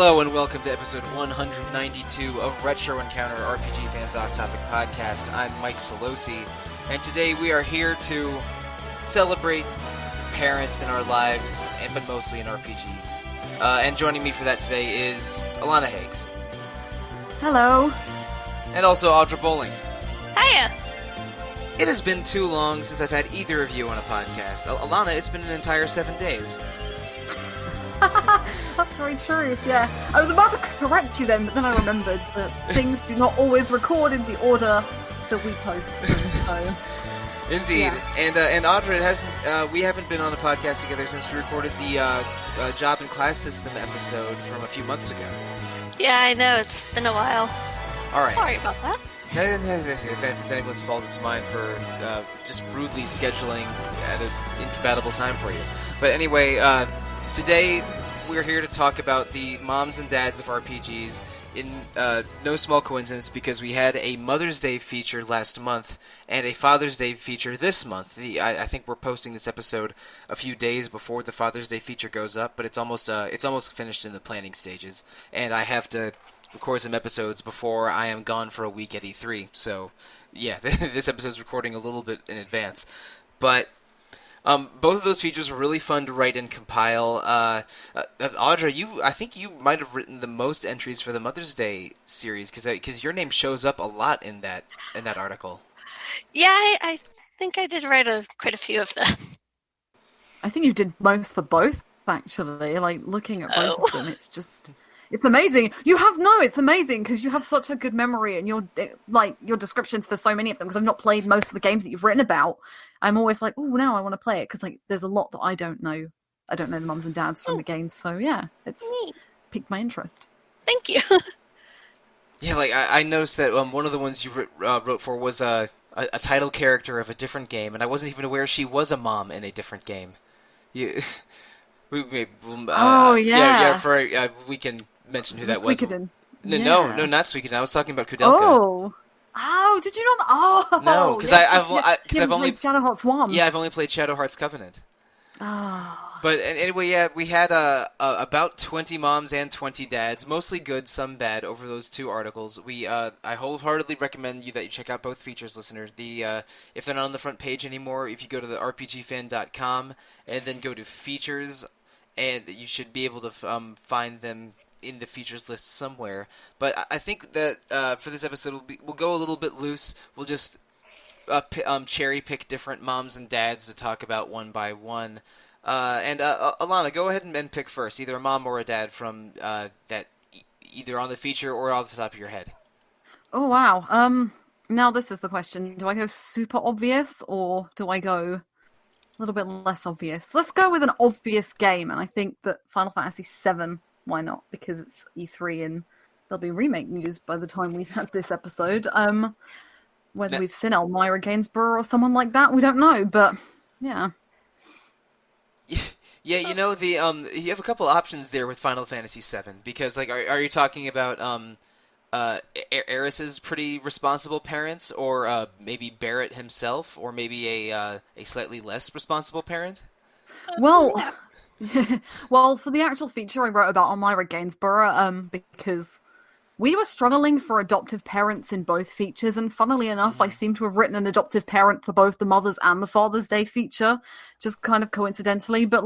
Hello and welcome to episode 192 of Retro Encounter, RPGFan's off-topic podcast. I'm Mike Sollosi, and today we are here to celebrate parents in our lives, but mostly in RPGs. And joining me for that today is Alana Hagues. Hello. And also Audra Bowling. Hiya. It has been too long since I've had either of you on a podcast. Alana, it's been an entire 7 days. That's very true, yeah. I was about to correct you then, but then I remembered that things do not always record in the order that we post them, so... Indeed. Yeah. And Audra, we haven't been on a podcast together since we recorded the Job and Class System episode from a few months ago. Yeah, I know, it's been a while. Alright. Sorry about that. If it's anyone's fault, it's mine for just rudely scheduling at an incompatible time for you. But anyway, today we're here to talk about the moms and dads of RPGs in no small coincidence because we had a Mother's Day feature last month and a Father's Day feature this month. I think we're posting this episode a few days before the Father's Day feature goes up, but it's almost finished in the planning stages, and I have to record some episodes before I am gone for a week at E3. So yeah, this episode's recording a little bit in advance, but both of those features were really fun to write and compile. Audra, I think you might have written the most entries for the Mother's Day series because your name shows up a lot in that article. Yeah, I think I did write quite a few of them. I think you did most for both, actually. Like, looking at both of them, it's amazing. It's amazing because you have such a good memory and your descriptions for so many of them. Because I've not played most of the games that you've written about. I'm always like, oh, now I want to play it because there's a lot that I don't know. I don't know the mums and dads from the games, so yeah, it's piqued my interest. Thank you. Yeah, I noticed that one of the ones you wrote for was a title character of a different game, and I wasn't even aware she was a mom in a different game. We can mention who that was. Suikoden. No, not Suikoden. I was talking about Kudelka. Oh, did you not? Oh, no, because I've only played Shadow Hearts 1. Yeah, I've only played Shadow Hearts Covenant. Oh. But anyway, yeah, we had about 20 moms and 20 dads, mostly good, some bad, over those two articles. I wholeheartedly recommend that you check out both features, listener. If they're not on the front page anymore, if you go to the RPGFan.com and then go to features, and you should be able to find them in the features list somewhere. But I think that for this episode we'll go a little bit loose. We'll just cherry pick different moms and dads to talk about one by one. And Alana, go ahead and pick first, either a mom or a dad from that either on the feature or off the top of your head. Oh wow. Now this is the question: do I go super obvious or do I go a little bit less obvious? Let's go with an obvious game, and I think that Final Fantasy VII. Why not? Because it's E3 and there'll be remake news by the time we've had this episode. Whether we've seen Elmira Gainsborough or someone like that, we don't know. But yeah, yeah. You have a couple options there with Final Fantasy VII because, are you talking about Aeris's pretty responsible parents, or maybe Barrett himself, or maybe a slightly less responsible parent? Well. Well, for the actual feature I wrote about Elmira Gainsborough, because we were struggling for adoptive parents in both features, and funnily enough, I seem to have written an adoptive parent for both the Mother's and the Father's Day feature, just kind of coincidentally, but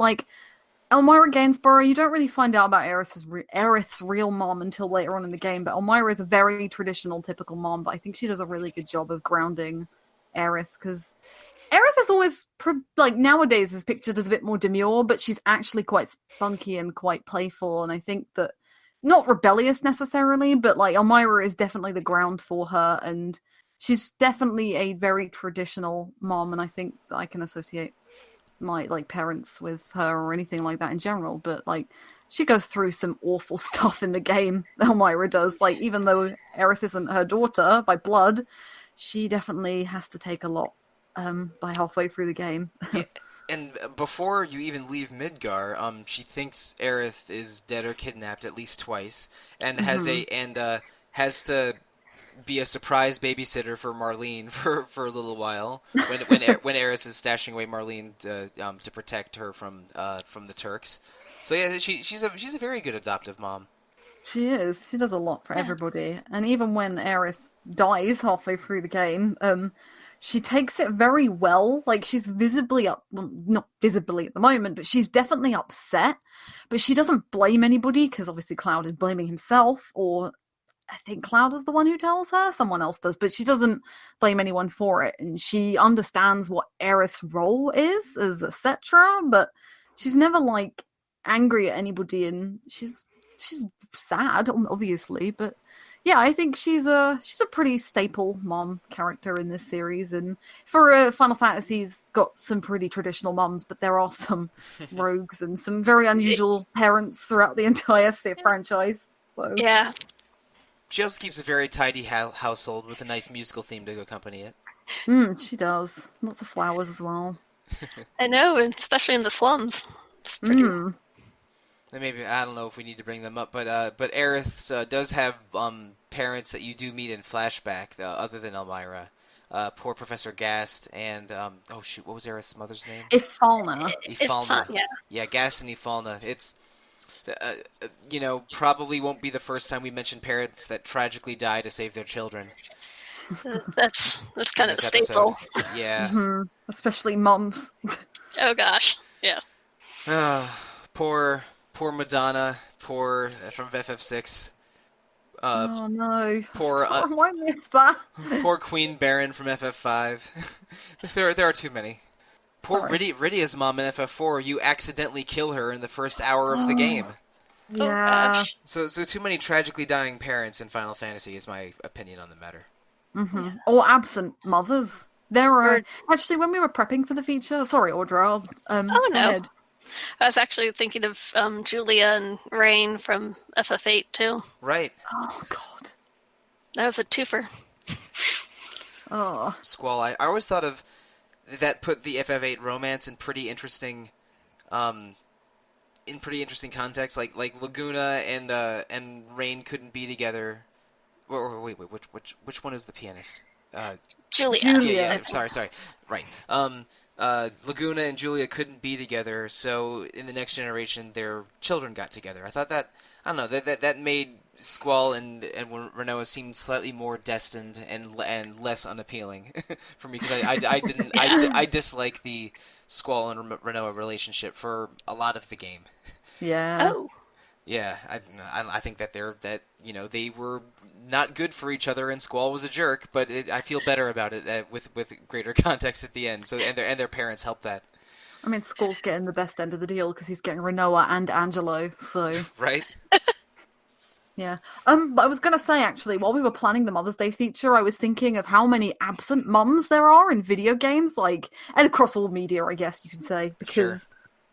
Elmira Gainsborough, you don't really find out about Aerith's real mom until later on in the game, but Elmira is a very traditional, typical mom, but I think she does a really good job of grounding Aerith, because Aerith is always, nowadays is pictured as a bit more demure, but she's actually quite spunky and quite playful, and I think that, not rebellious necessarily, but, Elmira is definitely the ground for her, and she's definitely a very traditional mom, and I think that I can associate my, parents with her or anything like that in general, but, she goes through some awful stuff in the game, Elmira does, even though Aerith isn't her daughter by blood, she definitely has to take a lot. By halfway through the game. Yeah, and before you even leave Midgar, she thinks Aerith is dead or kidnapped at least twice, and has to be a surprise babysitter for Marlene for a little while when Aerith is stashing away Marlene to protect her from the Turks. So yeah, she's a very good adoptive mom. She is. She does a lot for Yeah. everybody. And even when Aerith dies halfway through the game, she takes it very well. Like, she's visibly well, not visibly at the moment, but she's definitely upset. But she doesn't blame anybody, because obviously Cloud is blaming himself, or I think Cloud is the one who tells her. Someone else does, but she doesn't blame anyone for it. And she understands what Aerith's role is as a Cetra, but she's never, like, angry at anybody, and she's sad, obviously, but yeah, I think she's a pretty staple mom character in this series. And for Final Fantasy's got some pretty traditional moms, but there are some rogues and some very unusual parents throughout the entire franchise. So. Yeah. She also keeps a very tidy household with a nice musical theme to accompany it. She does. Lots of flowers as well. I know, especially in the slums. It's pretty... And maybe, I don't know if we need to bring them up, but Aerith does have parents that you do meet in flashback, other than Elmira. Poor Professor Gast and, what was Aerith's mother's name? Ifalna. Ifalna. Yeah. Yeah, Gast and Ifalna. It's, probably won't be the first time we mention parents that tragically die to save their children. That's kind of a This staple. episode. Yeah. Especially mums. Oh gosh, yeah. Poor Madonna, from FF6. Oh no! Poor Remind me of that. Poor Queen Baron from FF5. there are too many. Poor Rydia's mom in FF4. You accidentally kill her in the first hour of the game. Yeah. So too many tragically dying parents in Final Fantasy is my opinion on the matter. Yeah. Or absent mothers. There are actually, when we were prepping for the feature. Sorry, Audra. Oh no. Ahead. I was actually thinking of Julia and Rain from FF8 too. Right. Oh god. That was a twofer. Oh. Squall. I always thought of that put the FF8 romance in pretty interesting context. Like Laguna and Rain couldn't be together. Wait, which one is the pianist? Julia. Yeah. Sorry. Right. Laguna and Julia couldn't be together, so in the next generation, their children got together. I thought that, I don't know, that made Squall and Renoa seem slightly more destined and less unappealing for me, because I dislike the Squall and Renoa relationship for a lot of the game. Yeah. Oh. Yeah, I think that they were not good for each other, and Squall was a jerk. But I feel better about it with greater context at the end. So and their parents helped that. I mean, Squall's getting the best end of the deal because he's getting Renoa and Angelo. So right. Yeah. But I was gonna say, actually, while we were planning the Mother's Day feature, I was thinking of how many absent mums there are in video games, and across all media, I guess you could say, because. Sure.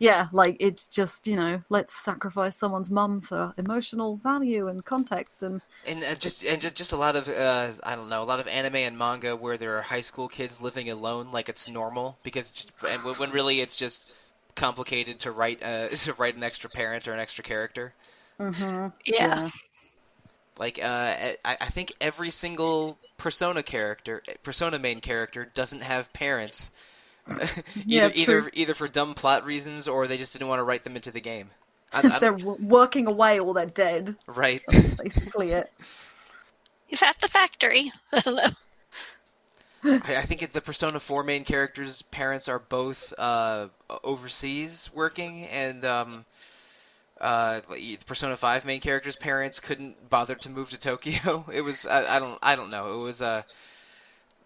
Yeah, it's just, let's sacrifice someone's mum for emotional value and context and just a lot of I don't know, a lot of anime and manga where there are high school kids living alone like it's normal, when really it's just complicated to write an extra parent or an extra character. Mm-hmm. Yeah. I think every single Persona main character doesn't have parents. Either for dumb plot reasons, or they just didn't want to write them into the game. They're working away or they're dead. Right. That's basically it. He's at the factory. I don't know. I think the Persona 4 main characters' parents are both overseas working, and the Persona 5 main characters' parents couldn't bother to move to Tokyo. It was I don't know. It was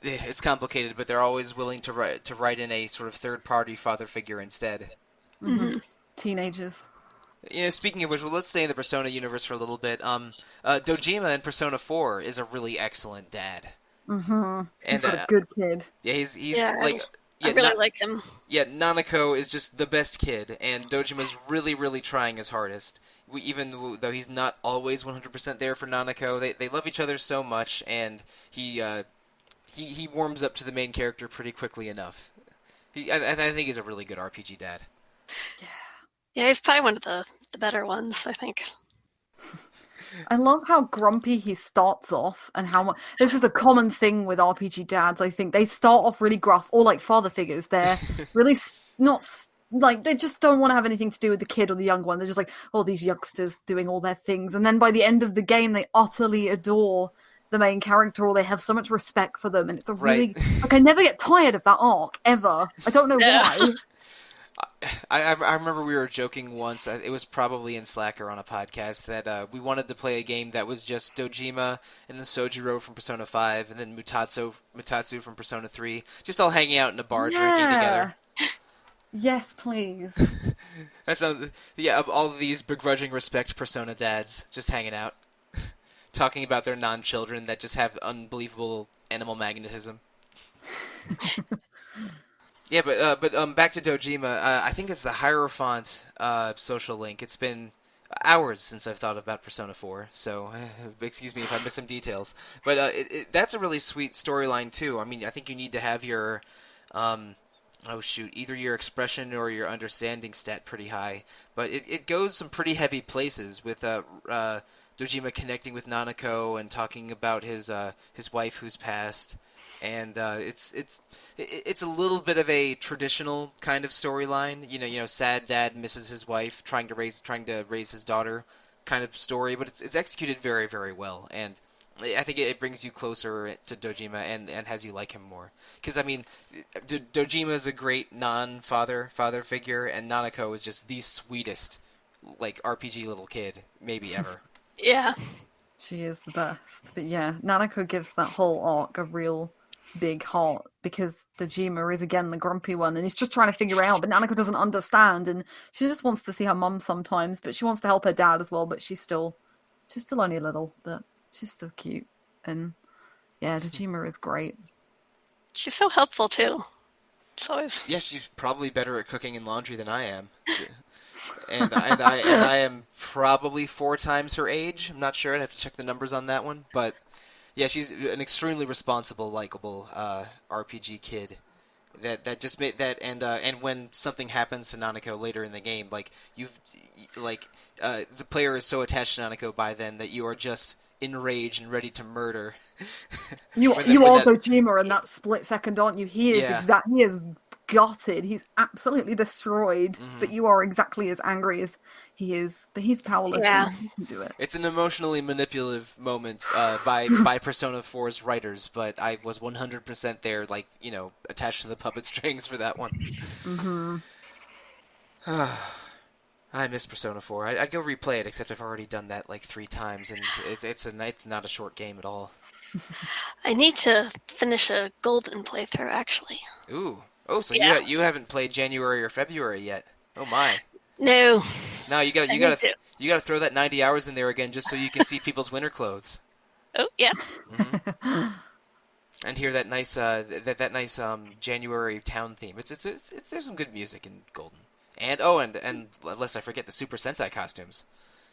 it's complicated, but they're always willing to write in a sort of third-party father figure instead. Mm-hmm. Teenagers. Speaking of which, let's stay in the Persona universe for a little bit. Dojima in Persona 4 is a really excellent dad. Mm-hmm. He's got a good kid. Yeah, he's I really like him. Yeah, Nanako is just the best kid, and Dojima's really, really trying his hardest. Even though he's not always 100% there for Nanako, they love each other so much, and he warms up to the main character pretty quickly enough. I think he's a really good RPG dad. Yeah, he's probably one of the better ones, I think. I love how grumpy he starts off, and how much this is a common thing with RPG dads. I think they start off really gruff, or like father figures. They're really not like they just don't want to have anything to do with the kid or the young one. They're just like, oh, these youngsters doing all their things. And then by the end of the game, they utterly adore the main character, or they have so much respect for them. And it's a really, like, I never get tired of that arc, ever. I don't know why. I remember we were joking once, it was probably in Slacker on a podcast, that we wanted to play a game that was just Dojima and then Sojiro from Persona 5 and then Mutatsu from Persona 3, just all hanging out in a bar drinking together. Yes, please. That's of all of these begrudging respect Persona dads just hanging out, talking about their non-children that just have unbelievable animal magnetism. Yeah, but back to Dojima. I think it's the Hierophant social link. It's been hours since I've thought about Persona 4, so excuse me if I miss some details. But that's a really sweet storyline too. I mean, I think you need to have your either your expression or your understanding stat pretty high. But it goes some pretty heavy places with Dojima connecting with Nanako and talking about his wife who's passed. And it's a little bit of a traditional kind of storyline, you know, sad dad misses his wife, trying to raise his daughter, kind of story. But it's executed very, very well, and I think it brings you closer to Dojima and has you like him more. Because I mean, Dojima is a great non-father figure, and Nanako is just the sweetest, like, RPG little kid maybe ever. Yeah, she is the best. But yeah, Nanako gives that whole arc a real big heart, because Dojima is again the grumpy one and he's just trying to figure it out, but Nanako doesn't understand, and she just wants to see her mum sometimes, but she wants to help her dad as well, but she's still only little, but she's still cute. And yeah, Dojima is great. She's so helpful too. It's always... Yeah, she's probably better at cooking and laundry than I am. and I am probably 4 times her age. I'm not sure, I'd have to check the numbers on that one, but yeah, she's an extremely responsible, likable RPG kid. That just made that, and when something happens to Nanako later in the game, like the player is so attached to Nanako by then that you are just enraged and ready to murder. You are Dojima in that split second, aren't you? He is gutted. He's absolutely destroyed. Mm-hmm. But you are exactly as angry as he is. But he's powerless. Yeah, he can do it. It's an emotionally manipulative moment by Persona 4's writers, but I was 100% there, like, you know, attached to the puppet strings for that one. Mm-hmm. I miss Persona 4. I'd go replay it, except I've already done that like 3 times, and it's not a short game at all. I need to finish a golden playthrough, actually. Ooh. Oh, so you haven't played January or February yet? Oh my. No. No, you gotta throw that 90 hours in there again just so you can see people's winter clothes. Oh yeah. Mm-hmm. And hear that nice that nice January town theme. It's there's some good music in Golden. And lest I forget the Super Sentai costumes.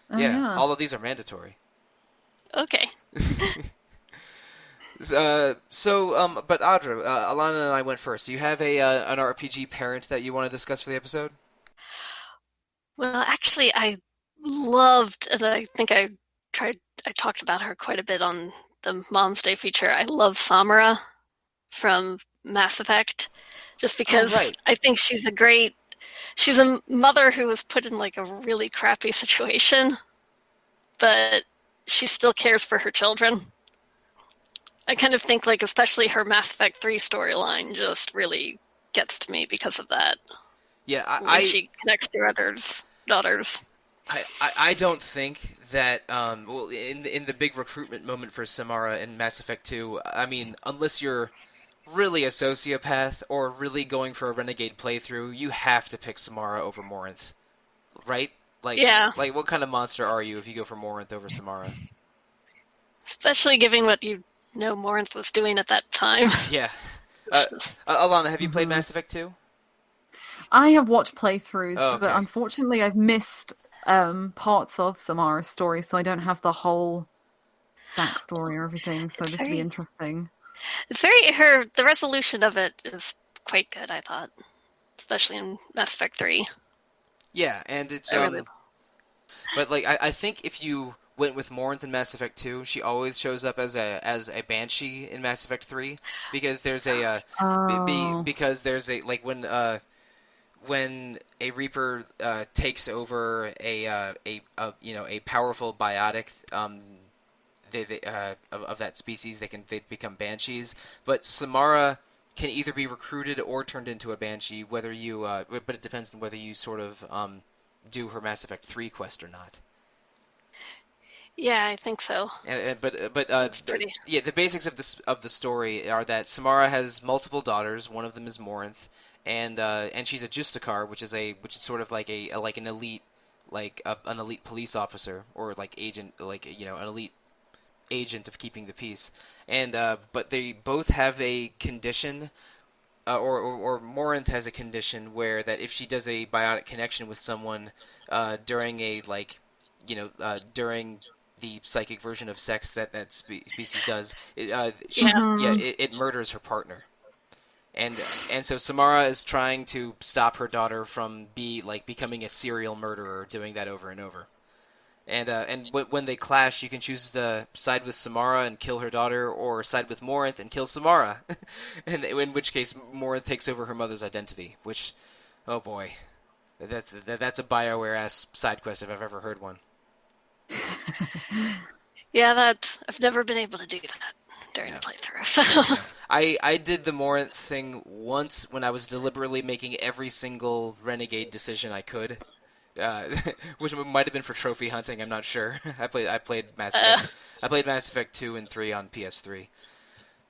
Oh, yeah, all of these are mandatory. Okay. But Audra, Alana and I went first. Do you have an RPG parent that you want to discuss for the episode? Well, actually, I loved, and I think I talked about her quite a bit on the Mom's Day feature. I love Samura from Mass Effect, just because I think she's a mother who was put in like a really crappy situation, but she still cares for her children. I kind of think, like, especially her Mass Effect 3 storyline just really gets to me because of that. Yeah, when she connects to others' daughters. I don't think that in the big recruitment moment for Samara in Mass Effect 2, I mean, unless you're really a sociopath or really going for a renegade playthrough, you have to pick Samara over Morinth, right? Like, yeah. Like, what kind of monster are you if you go for Morinth over Samara? Especially given what you know Morinth was doing at that time. Yeah. Alana, have you played Mass Effect 2? I have watched playthroughs, but unfortunately I've missed parts of Samara's story, so I don't have the whole backstory or everything, so this will be interesting. It's the resolution of it is quite good, I thought. Especially in Mass Effect 3. Yeah, and it's but like I think if you went with Morinth in Mass Effect 2, she always shows up as a Banshee in Mass Effect 3 because there's a when a Reaper takes over a powerful biotic of that species, they become banshees. But Samara can either be recruited or turned into a banshee. But it depends on whether you sort of do her Mass Effect 3 quest or not. Yeah, I think so. The basics of the story are that Samara has multiple daughters. One of them is Morinth, and she's a Justicar, which is sort of like an elite an elite police officer or agent, an elite agent of keeping the peace. And but they both have a condition. Or Morinth has a condition where that if she does a biotic connection with someone during during the psychic version of sex that species does, it murders her partner. And so Samara is trying to stop her daughter from becoming a serial murderer, doing that over and over. And when they clash, you can choose to side with Samara and kill her daughter, or side with Morinth and kill Samara. And in which case, Morinth takes over her mother's identity. Which, oh boy, that's a BioWare-ass side quest if I've ever heard one. Yeah, I've never been able to do that during the playthrough. So. I did the Morinth thing once when I was deliberately making every single renegade decision I could. Which might have been for trophy hunting. I'm not sure. I played Mass Effect. I played Mass Effect 2 and 3 on PS3.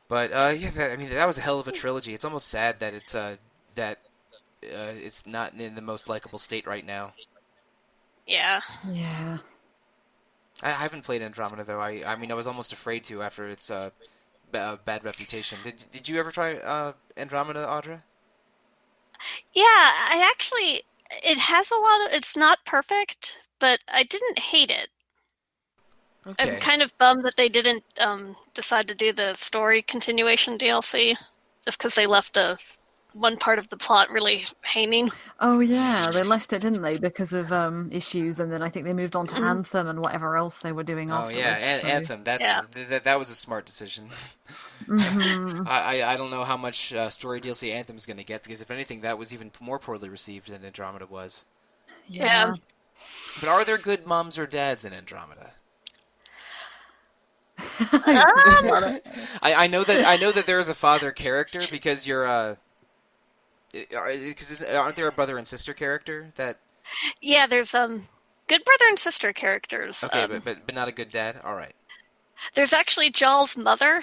But that was a hell of a trilogy. It's almost sad that it's not in the most likable state right now. Yeah. Yeah. I haven't played Andromeda though. I was almost afraid to after its bad reputation. Did you ever try Andromeda, Audra? Yeah, it has a lot of... It's not perfect, but I didn't hate it. Okay. I'm kind of bummed that they didn't decide to do the story continuation DLC, just because they left one part of the plot really hanging. Oh yeah, they left it, didn't they, because of issues, and then I think they moved on to Anthem and whatever else they were doing afterwards. Oh yeah, Anthem. That was a smart decision. Mm-hmm. I don't know how much story DLC Anthem's going to get, because if anything, that was even more poorly received than Andromeda was. Yeah. But are there good moms or dads in Andromeda? I know that there is a father character because you're aren't there a brother and sister character that? Yeah, there's good brother and sister characters. Okay, but not a good dad. All right. There's actually Jal's mother,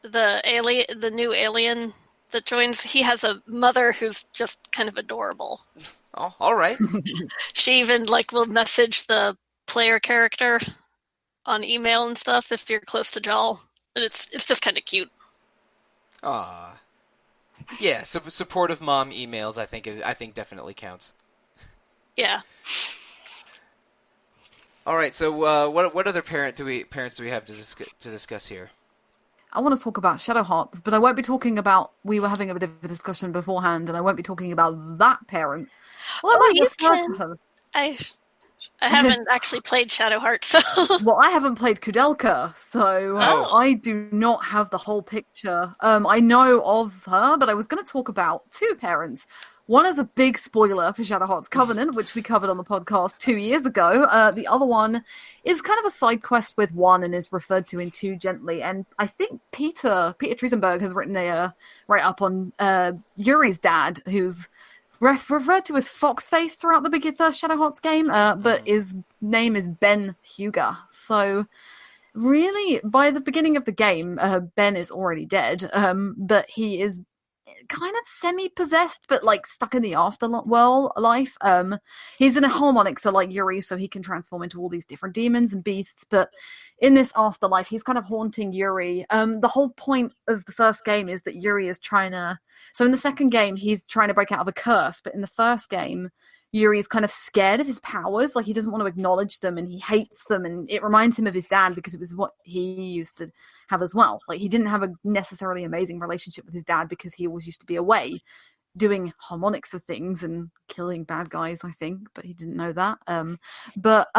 the new alien that joins. He has a mother who's just kind of adorable. Oh, all right. She even will message the player character on email and stuff if you're close to Jal, and it's just kind of cute. Ah. Yeah, so supportive mom emails I think definitely counts. Yeah. All right, so what other parents do we have to discuss here? I want to talk about Shadow Hearts, but I won't be talking about... We were having a bit of a discussion beforehand, and I won't be talking about that parent. Well, you can. I haven't actually played Shadow Hearts, so... Well, I haven't played Kudelka, so I do not have the whole picture. I know of her, but I was going to talk about two parents. One is a big spoiler for Shadow Hearts Covenant, which we covered on the podcast 2 years ago. The other one is kind of a side quest with one and is referred to in two gently. And I think Peter Triesenberg has written a write-up on Yuri's dad, who's referred to as Foxface throughout the first Shadow Hearts game, but his name is Ben Huger. So really, by the beginning of the game, Ben is already dead, but he is kind of semi-possessed, but stuck in the afterworld life. He's in a harmonic, so like Yuri, so he can transform into all these different demons and beasts, but in this afterlife, he's kind of haunting Yuri. The whole point of the first game is that Yuri is trying to... So in the second game, he's trying to break out of a curse, but in the first game, Yuri is kind of scared of his powers. He doesn't want to acknowledge them, and he hates them, and it reminds him of his dad because it was what he used to have as well. He didn't have a necessarily amazing relationship with his dad because he always used to be away doing harmonics of things and killing bad guys, I think, but he didn't know that. But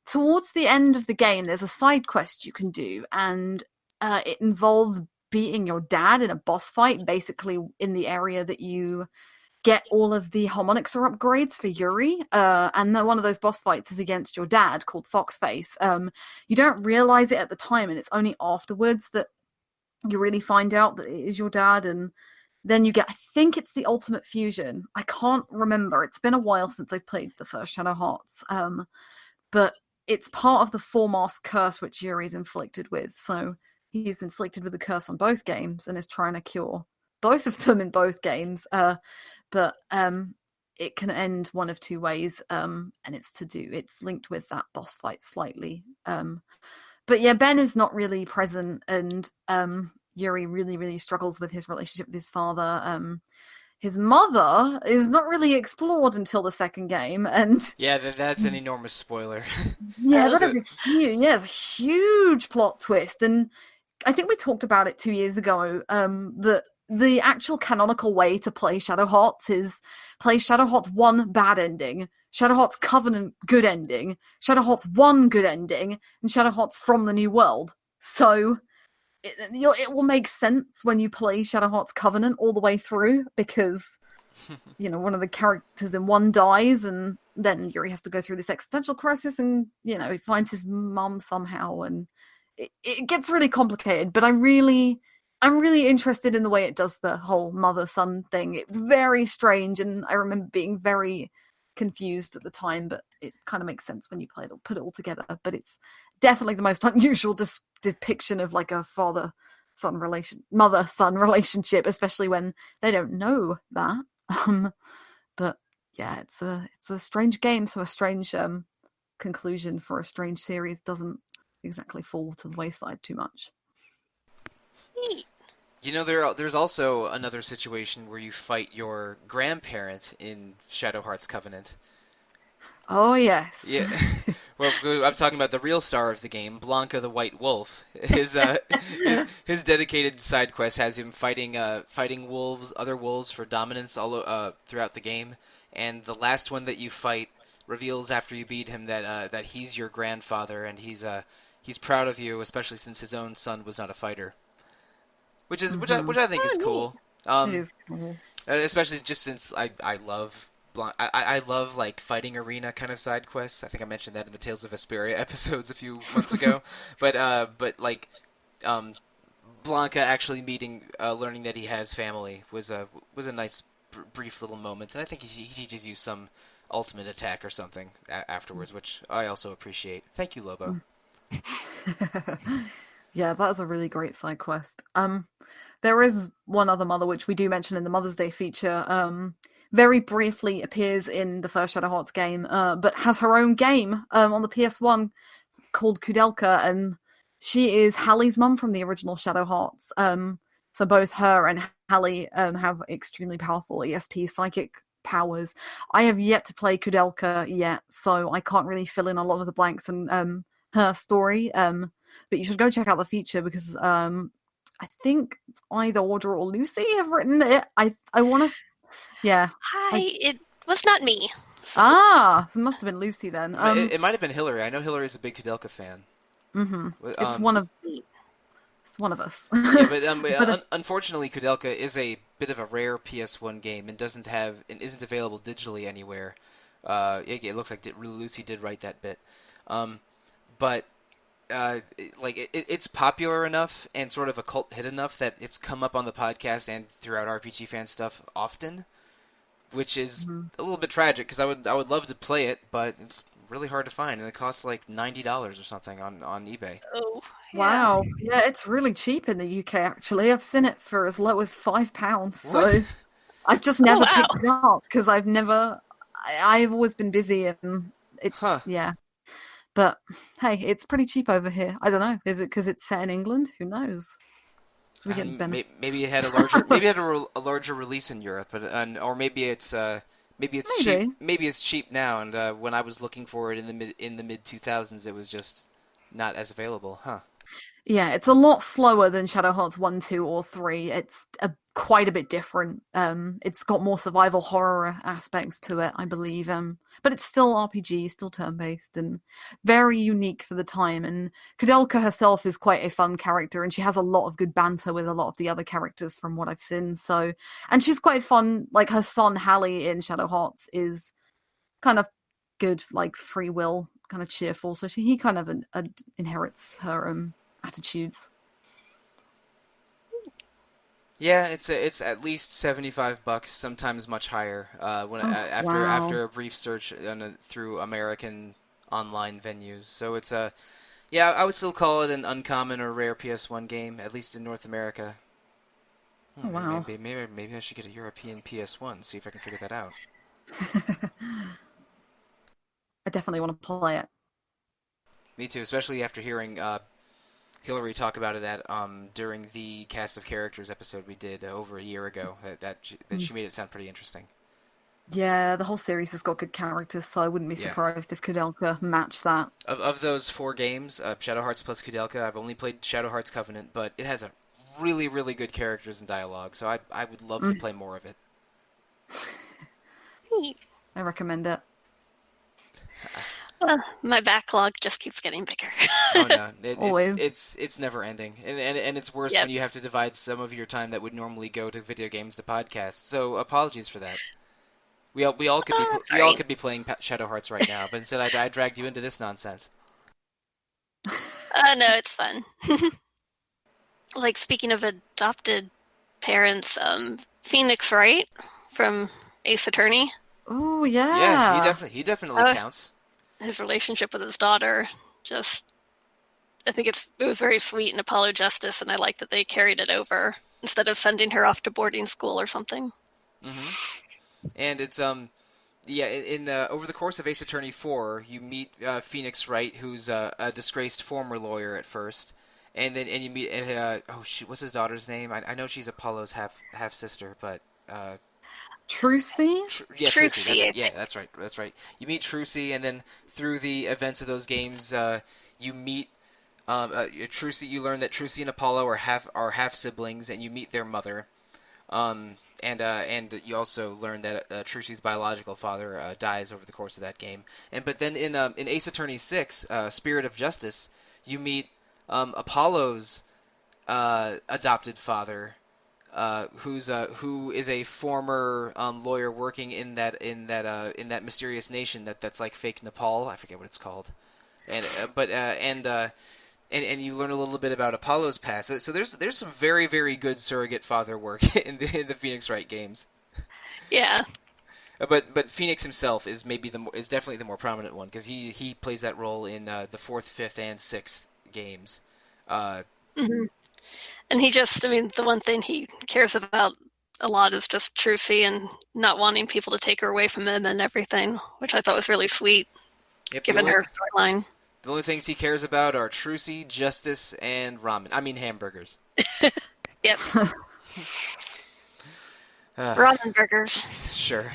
towards the end of the game, there's a side quest you can do, and it involves beating your dad in a boss fight, basically in the area that you get all of the harmonics or upgrades for Yuri, and then one of those boss fights is against your dad called Foxface. You don't realize it at the time, and it's only afterwards that you really find out that it is your dad, and then you get, I think it's the Ultimate Fusion. I can't remember. It's been a while since I've played the first Shadow Hearts, but it's part of the Four-Mask curse which Yuri's inflicted with. So he's inflicted with the curse on both games and is trying to cure both of them in both games. But it can end one of two ways, and it's linked with that boss fight slightly. But yeah, Ben is not really present, and Yuri really, really struggles with his relationship with his father. His mother is not really explored until the second game, and yeah, that's an enormous spoiler. Yeah, it's a huge plot twist, and I think we talked about it 2 years ago. That the actual canonical way to play Shadow Hearts is play Shadow Hearts 1 bad ending, Shadow Hearts Covenant good ending, Shadow Hearts 1 good ending, and Shadow Hearts From the New World. So it will make sense when you play Shadow Hearts Covenant all the way through, because one of the characters in 1 dies, and then Yuri has to go through this existential crisis, and he finds his mum somehow, and it gets really complicated. But I'm really interested in the way it does the whole mother-son thing. It was very strange, and I remember being very confused at the time, but it kind of makes sense when you put it all together. But it's definitely the most unusual depiction of like a mother-son relationship, especially when they don't know that. But yeah, it's a strange game, so a strange conclusion for a strange series doesn't exactly fall to the wayside too much. There's also another situation where you fight your grandparent in Shadow Hearts Covenant. Oh, yes. Yeah. Well, I'm talking about the real star of the game, Blanca the White Wolf. His dedicated side quest has him fighting other wolves for dominance all throughout the game, and the last one that you fight reveals after you beat him that he's your grandfather, and he's proud of you, especially since his own son was not a fighter. Which I think is cool. It is cool. Especially just since I love I love like fighting arena kind of side quests. I think I mentioned that in the Tales of Vesperia episodes a few months ago. But Blanca actually learning that he has family was a nice brief little moment, and I think he teaches you some ultimate attack or something afterwards, which I also appreciate. Thank you, Lobo. Yeah, that was a really great side quest. There is one other mother, which we do mention in the Mother's Day feature. Very briefly appears in the first Shadow Hearts game, but has her own game on the PS1 called Kudelka, and she is Hallie's mum from the original Shadow Hearts. So both her and Hallie have extremely powerful ESP psychic powers. I have yet to play Kudelka yet, so I can't really fill in a lot of the blanks in her story. But you should go check out the feature, because I think it's either Audra or Lucy have written it. I want to... Yeah. It was not me. So it must have been Lucy then. It might have been Hillary. I know Hillary's a big Kudelka fan. Mm-hmm. It's one of us. Yeah, but unfortunately, Kudelka is a bit of a rare PS1 game and isn't available digitally anywhere. It looks like Lucy did write that bit, but it's popular enough and sort of a cult hit enough that it's come up on the podcast and throughout RPG fan stuff often, which is a little bit tragic, because I would love to play it, but it's really hard to find, and it costs like $90 or something on eBay. Oh, yeah. Wow! Yeah, it's really cheap in the UK. Actually, I've seen it for as low as £5. So I've just never picked it up, because I've always been busy, and it's yeah. But hey, it's pretty cheap over here. I don't know. Is it because it's set in England? Who knows? Maybe it had a larger release in Europe, or maybe it's cheap. Maybe it's cheap now. And when I was looking for it in the mid 2000s, it was just not as available, huh? Yeah, it's a lot slower than Shadow Hearts 1, 2, or 3. It's quite a bit different. It's got more survival horror aspects to it, I believe. But it's still RPG, still turn-based, and very unique for the time. And Kudelka herself is quite a fun character, and she has a lot of good banter with a lot of the other characters from what I've seen. So, and she's quite fun. Like, her son, Hallie, in Shadow Hearts is kind of good, like, free will, kind of cheerful. So he kind of inherits her attitudes. Yeah, it's at least $75, sometimes much higher. After a brief search through American online venues, so it's yeah, I would still call it an uncommon or rare PS1 game, at least in North America. Oh, wow. Maybe I should get a European PS1, see if I can figure that out. I definitely want to play it. Me too, especially after hearing Hillary talk about it during the Cast of Characters episode we did over a year ago. That she made it sound pretty interesting. Yeah, the whole series has got good characters, so I wouldn't be surprised if Kudelka matched that. Of those 4 games, Shadow Hearts plus Kudelka, I've only played Shadow Hearts Covenant, but it has a really, really good characters and dialogue, so I would love to play more of it. I recommend it. Well, my backlog just keeps getting bigger. Oh no, Always. It's never ending, and it's worse when you have to divide some of your time that would normally go to video games to podcasts. So apologies for that. We all could be playing Shadow Hearts right now, but instead I dragged you into this nonsense. No, it's fun. Like, speaking of adopted parents, Phoenix Wright from Ace Attorney. Oh yeah. Yeah, he definitely counts. His relationship with his daughter, I think it was very sweet in Apollo Justice, and I like that they carried it over instead of sending her off to boarding school or something. Mm-hmm. And it's in over the course of Ace Attorney 4, you meet Phoenix Wright, who's a disgraced former lawyer at first, and you meet what's his daughter's name? I know she's Apollo's half sister, but Trucy? Trucy. That's right. You meet Trucy, and then through the events of those games, you meet Trucy. You learn that Trucy and Apollo are half siblings, and you meet their mother. And you also learn that Trucy's biological father dies over the course of that game. But then in Ace Attorney 6, Spirit of Justice, you meet Apollo's adopted father, who is a former lawyer working in that mysterious nation that's like fake Nepal. I forget what it's called. And you learn a little bit about Apollo's past. So there's some very, very good surrogate father work in the Phoenix Wright games. Yeah. But Phoenix himself is definitely the more prominent one, because he plays that role in the 4th, 5th, and 6th games. Mm-hmm. And the one thing he cares about a lot is just Trucy and not wanting people to take her away from him and everything, which I thought was really sweet, given her storyline. The only things he cares about are Trucy, Justice, and ramen. I mean hamburgers. Yep. Ramen burgers. Sure.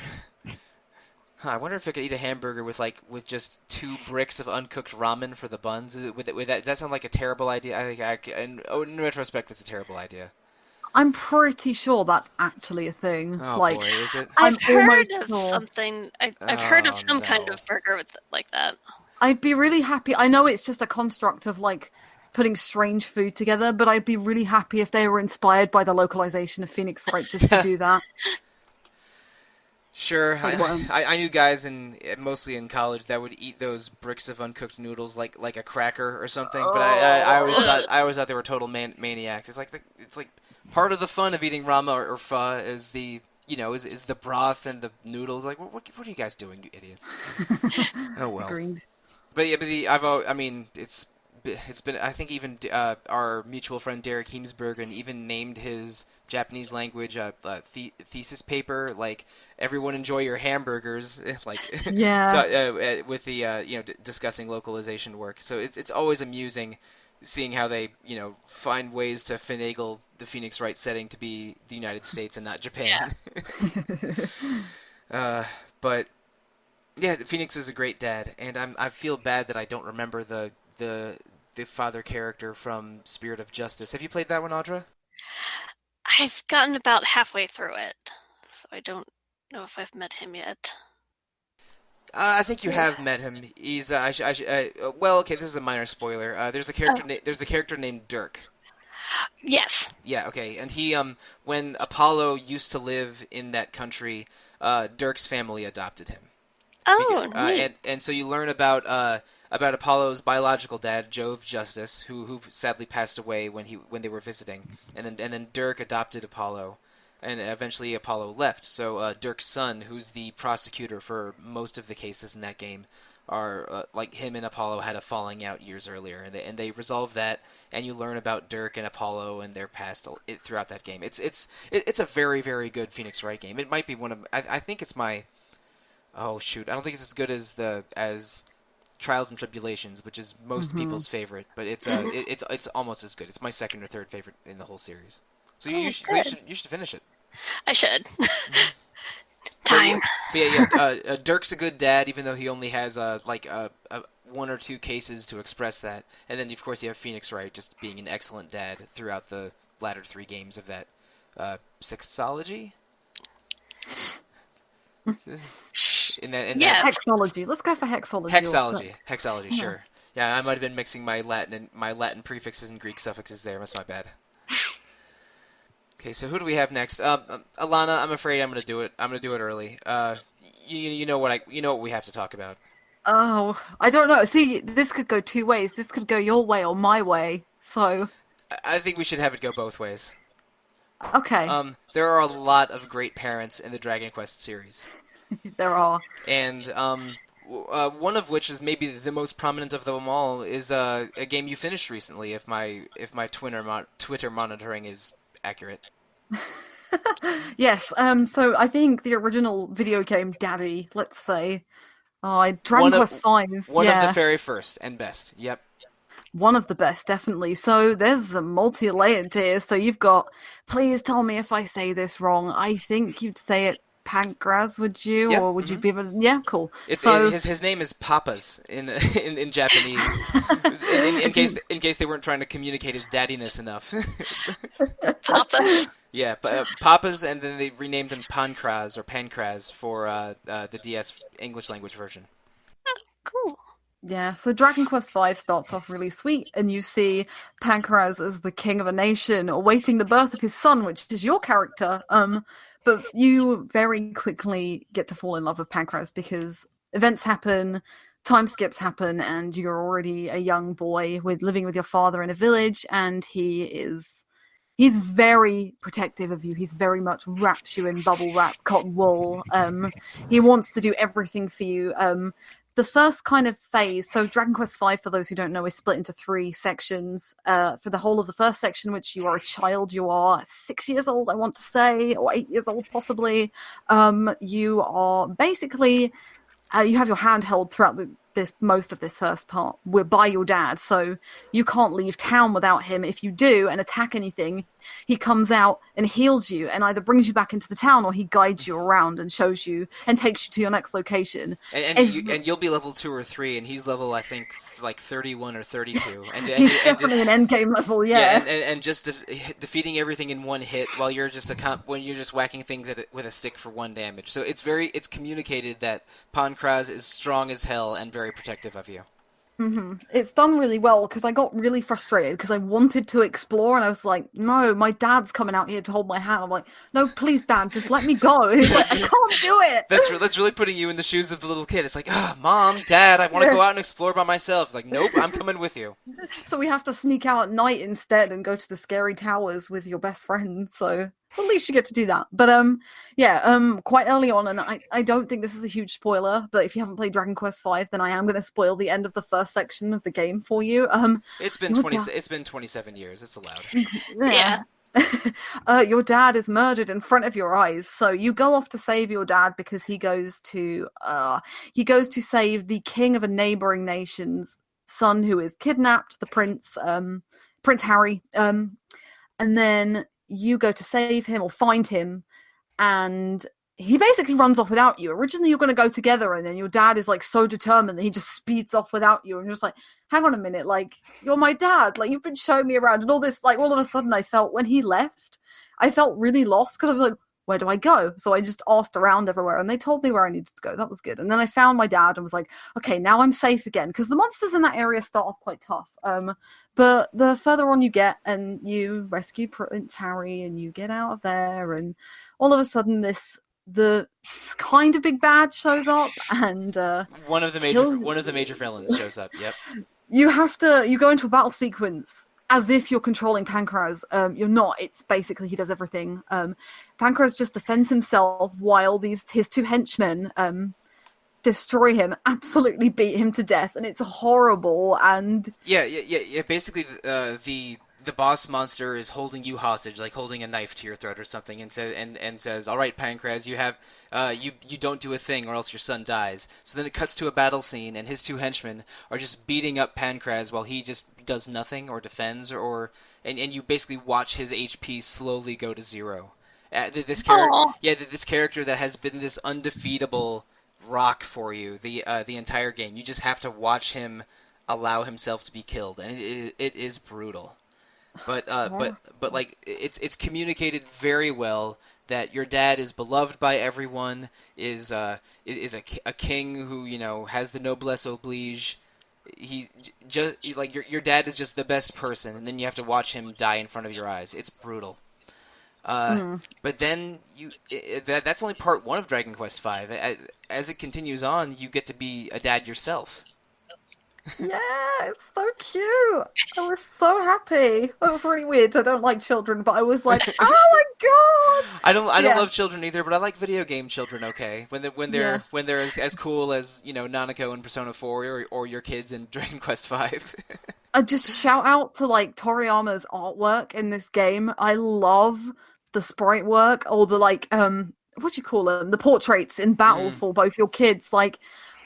I wonder if I could eat a hamburger with just 2 bricks of uncooked ramen for the buns. Does that sound like a terrible idea? I think in retrospect, that's a terrible idea. I'm pretty sure that's actually a thing. Oh boy, is it? I've heard of something. I've heard of some kind of burger like that. I'd be really happy. I know it's just a construct of putting strange food together, but I'd be really happy if they were inspired by the localization of Phoenix Wright just to do that. Sure, I knew guys mostly in college that would eat those bricks of uncooked noodles like a cracker or something. But I always thought they were total maniacs. It's like part of the fun of eating ramen or pho is the broth and the noodles. Like what are you guys doing, you idiots? Oh well. Agreed. But it's been, I think, even our mutual friend Derek Heemsbergen even named his Japanese language thesis paper like "Everyone enjoy your hamburgers," with the discussing localization work. So it's always amusing seeing how they find ways to finagle the Phoenix Wright setting to be the United States and not Japan. Yeah. But yeah, Phoenix is a great dad, and I feel bad that I don't remember the the father character from Spirit of Justice. Have you played that one, Audra? I've gotten about halfway through it, so I don't know if I've met him yet. I think you have met him. He's well, okay. This is a minor spoiler. There's a character. There's a character named Dirk. Yes. Yeah. Okay. And he, when Apollo used to live in that country, Dirk's family adopted him. Oh, neat. And so you learn about Apollo's biological dad, Jove Justice, who sadly passed away when they were visiting, and then Dirk adopted Apollo. And eventually Apollo left, so Dirk's son, who's the prosecutor for most of the cases in that game, are like him and Apollo had a falling out years earlier, and they resolve that, and you learn about Dirk and Apollo and their past throughout that game. It's a very, very good Phoenix Wright game. It might be one of I think it's my I don't think it's as good as Trials and Tribulations, which is most people's favorite, but it's almost as good. It's my second or third favorite in the whole series. So you should finish it. I should. Time. Dirk's a good dad, even though he only has one or two cases to express that. And then of course you have Phoenix Wright just being an excellent dad throughout the latter 3 games of that sexology. Hexology. Let's go for hexology. Hexology. Sure. Yeah, I might have been mixing my Latin prefixes and Greek suffixes there. That's my bad. Okay, so who do we have next? Alana, I'm afraid I'm going to do it. I'm going to do it early. You know what we have to talk about. Oh, I don't know. See, this could go 2 ways. This could go your way or my way. So I think we should have it go both ways. Okay. There are a lot of great parents in the Dragon Quest series. There are. And one of which is maybe the most prominent of them all is a game you finished recently. If my Twitter monitoring is accurate. Yes. So I think the original video game Daddy, let's say, Dragon Quest V. One of the very first and best. Yep. One of the best, definitely. So there's a multi-layered here. So you've got, please tell me if I say this wrong. I think you'd say it Pancras, would you? Yep. Or would you be able to... Yeah, cool. His name is Papas in Japanese. in case they weren't trying to communicate his daddiness enough. Papas. Yeah, Papas, and then they renamed him Pancras for the DS English language version. Oh, cool. Yeah, so Dragon Quest V starts off really sweet, and you see Pancras as the king of a nation, awaiting the birth of his son, which is your character. But you very quickly get to fall in love with Pancras because events happen, time skips happen, and you're already a young boy living with your father in a village, and he's very protective of you. He's very much wraps you in bubble wrap, cotton wool. He wants to do everything for you. The first kind of phase, so Dragon Quest V, for those who don't know, is split into 3 sections. For the whole of the first section, which you are a child, you are 6 years old, I want to say, or 8 years old possibly. You are basically, you have your hand held throughout most of this first part. We're by your dad, so you can't leave town without him. If you do and attack anything, he comes out and heals you and either brings you back into the town or he guides you around and shows you and takes you to your next location. And you'll be level 2 or 3, and he's level, I think, like 31 or 32. He's definitely an endgame level, yeah. And just defeating everything in one hit while you're just whacking things with a stick for 1 damage. So it's communicated that Pancras is strong as hell and very protective of you. Mm-hmm. It's done really well because I got really frustrated because I wanted to explore and I was like, no, my dad's coming out here to hold my hand. I'm like, no, please, Dad, just let me go. And he's like, I can't do it. That's really putting you in the shoes of the little kid. It's like, Mom, Dad, I want to go out and explore by myself. Like, nope, I'm coming with you. So we have to sneak out at night instead and go to the scary towers with your best friend. So at least you get to do that. But quite early on, and I don't think this is a huge spoiler, but if you haven't played Dragon Quest V, then I am going to spoil the end of the first section of the game for you. It's been 27 years. It's allowed. Yeah. Your dad is murdered in front of your eyes, so you go off to save your dad because he goes to save the king of a neighboring nation's son who is kidnapped, the prince Harry, and then you go to save him or find him, and he basically runs off without you. Originally, you're going to go together, and then your dad is like so determined that he just speeds off without you, and you're just like, hang on a minute, like, you're my dad, like, you've been showing me around, and all this, like, all of a sudden I felt, when he left, I felt really lost, because I was like, where do I go? So I just asked around everywhere, and they told me where I needed to go. That was good. And then I found my dad and was like, okay, now I'm safe again, because the monsters in that area start off quite tough. But the further on you get, and you rescue Prince Harry, and you get out of there, and all of a sudden the kind of big bad shows up, and one of the major villains shows up. Yep. You go into a battle sequence as if you're controlling Pancraz. You're not. It's basically he does everything. Pancraz just defends himself while his two henchmen destroy him, absolutely beat him to death, and it's horrible. And yeah. Basically, the boss monster is holding you hostage, like holding a knife to your throat or something, and says, "All right, Pancraz, you have you don't do a thing, or else your son dies." So then it cuts to a battle scene, and his two henchmen are just beating up Pancraz while he just does nothing or defends, and you basically watch his HP slowly go to zero. This character that has been this undefeatable rock for you the entire game. You just have to watch him allow himself to be killed, and it is brutal. But like it's communicated very well that your dad is beloved by everyone, is a king who, you know, has the noblesse oblige. He just like your dad is just the best person, and then you have to watch him die in front of your eyes. It's brutal. But then that's only part one of Dragon Quest V. As it continues on, you get to be a dad yourself. Yeah, it's so cute. I was so happy. That was really weird. I don't like children, but I was like, oh my god! I don't love children either, but I like video game children. Okay, when they're as cool as, you know, Nanako in Persona 4 or your kids in Dragon Quest V. I just shout out to like Toriyama's artwork in this game. I love the sprite work, or the like what do you call them? The portraits in battle for both your kids, like.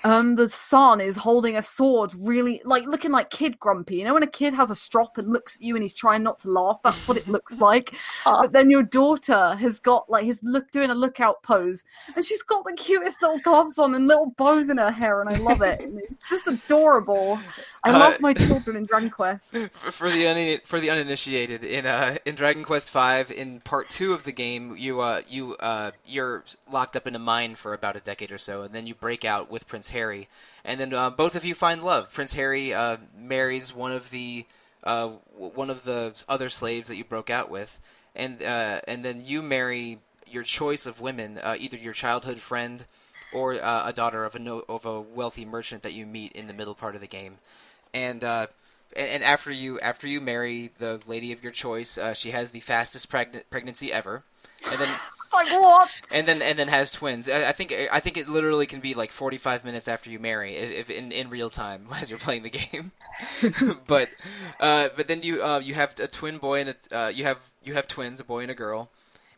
The son is holding a sword, really, like, looking like Kid Grumpy. You know when a kid has a strop and looks at you and he's trying not to laugh? That's what it looks like. But then your daughter has got, like, doing a lookout pose. And she's got the cutest little gloves on and little bows in her hair, and I love it. And it's just adorable. I love my children in Dragon Quest. For the uninitiated, in Dragon Quest V, in part 2 of the game, you're locked up in a mine for about a decade or so, and then you break out with Prince Harry, and then both of you find love. Prince Harry marries one of the other slaves that you broke out with, and then you marry your choice of women, either your childhood friend or a daughter of a wealthy merchant that you meet in the middle part of the game. And after you marry the lady of your choice, she has the fastest pregnancy ever, and then like what? And then has twins. I think it literally can be like 45 minutes after you marry, if in real time as you're playing the game. but then you have a twin boy and you have twins, a boy and a girl,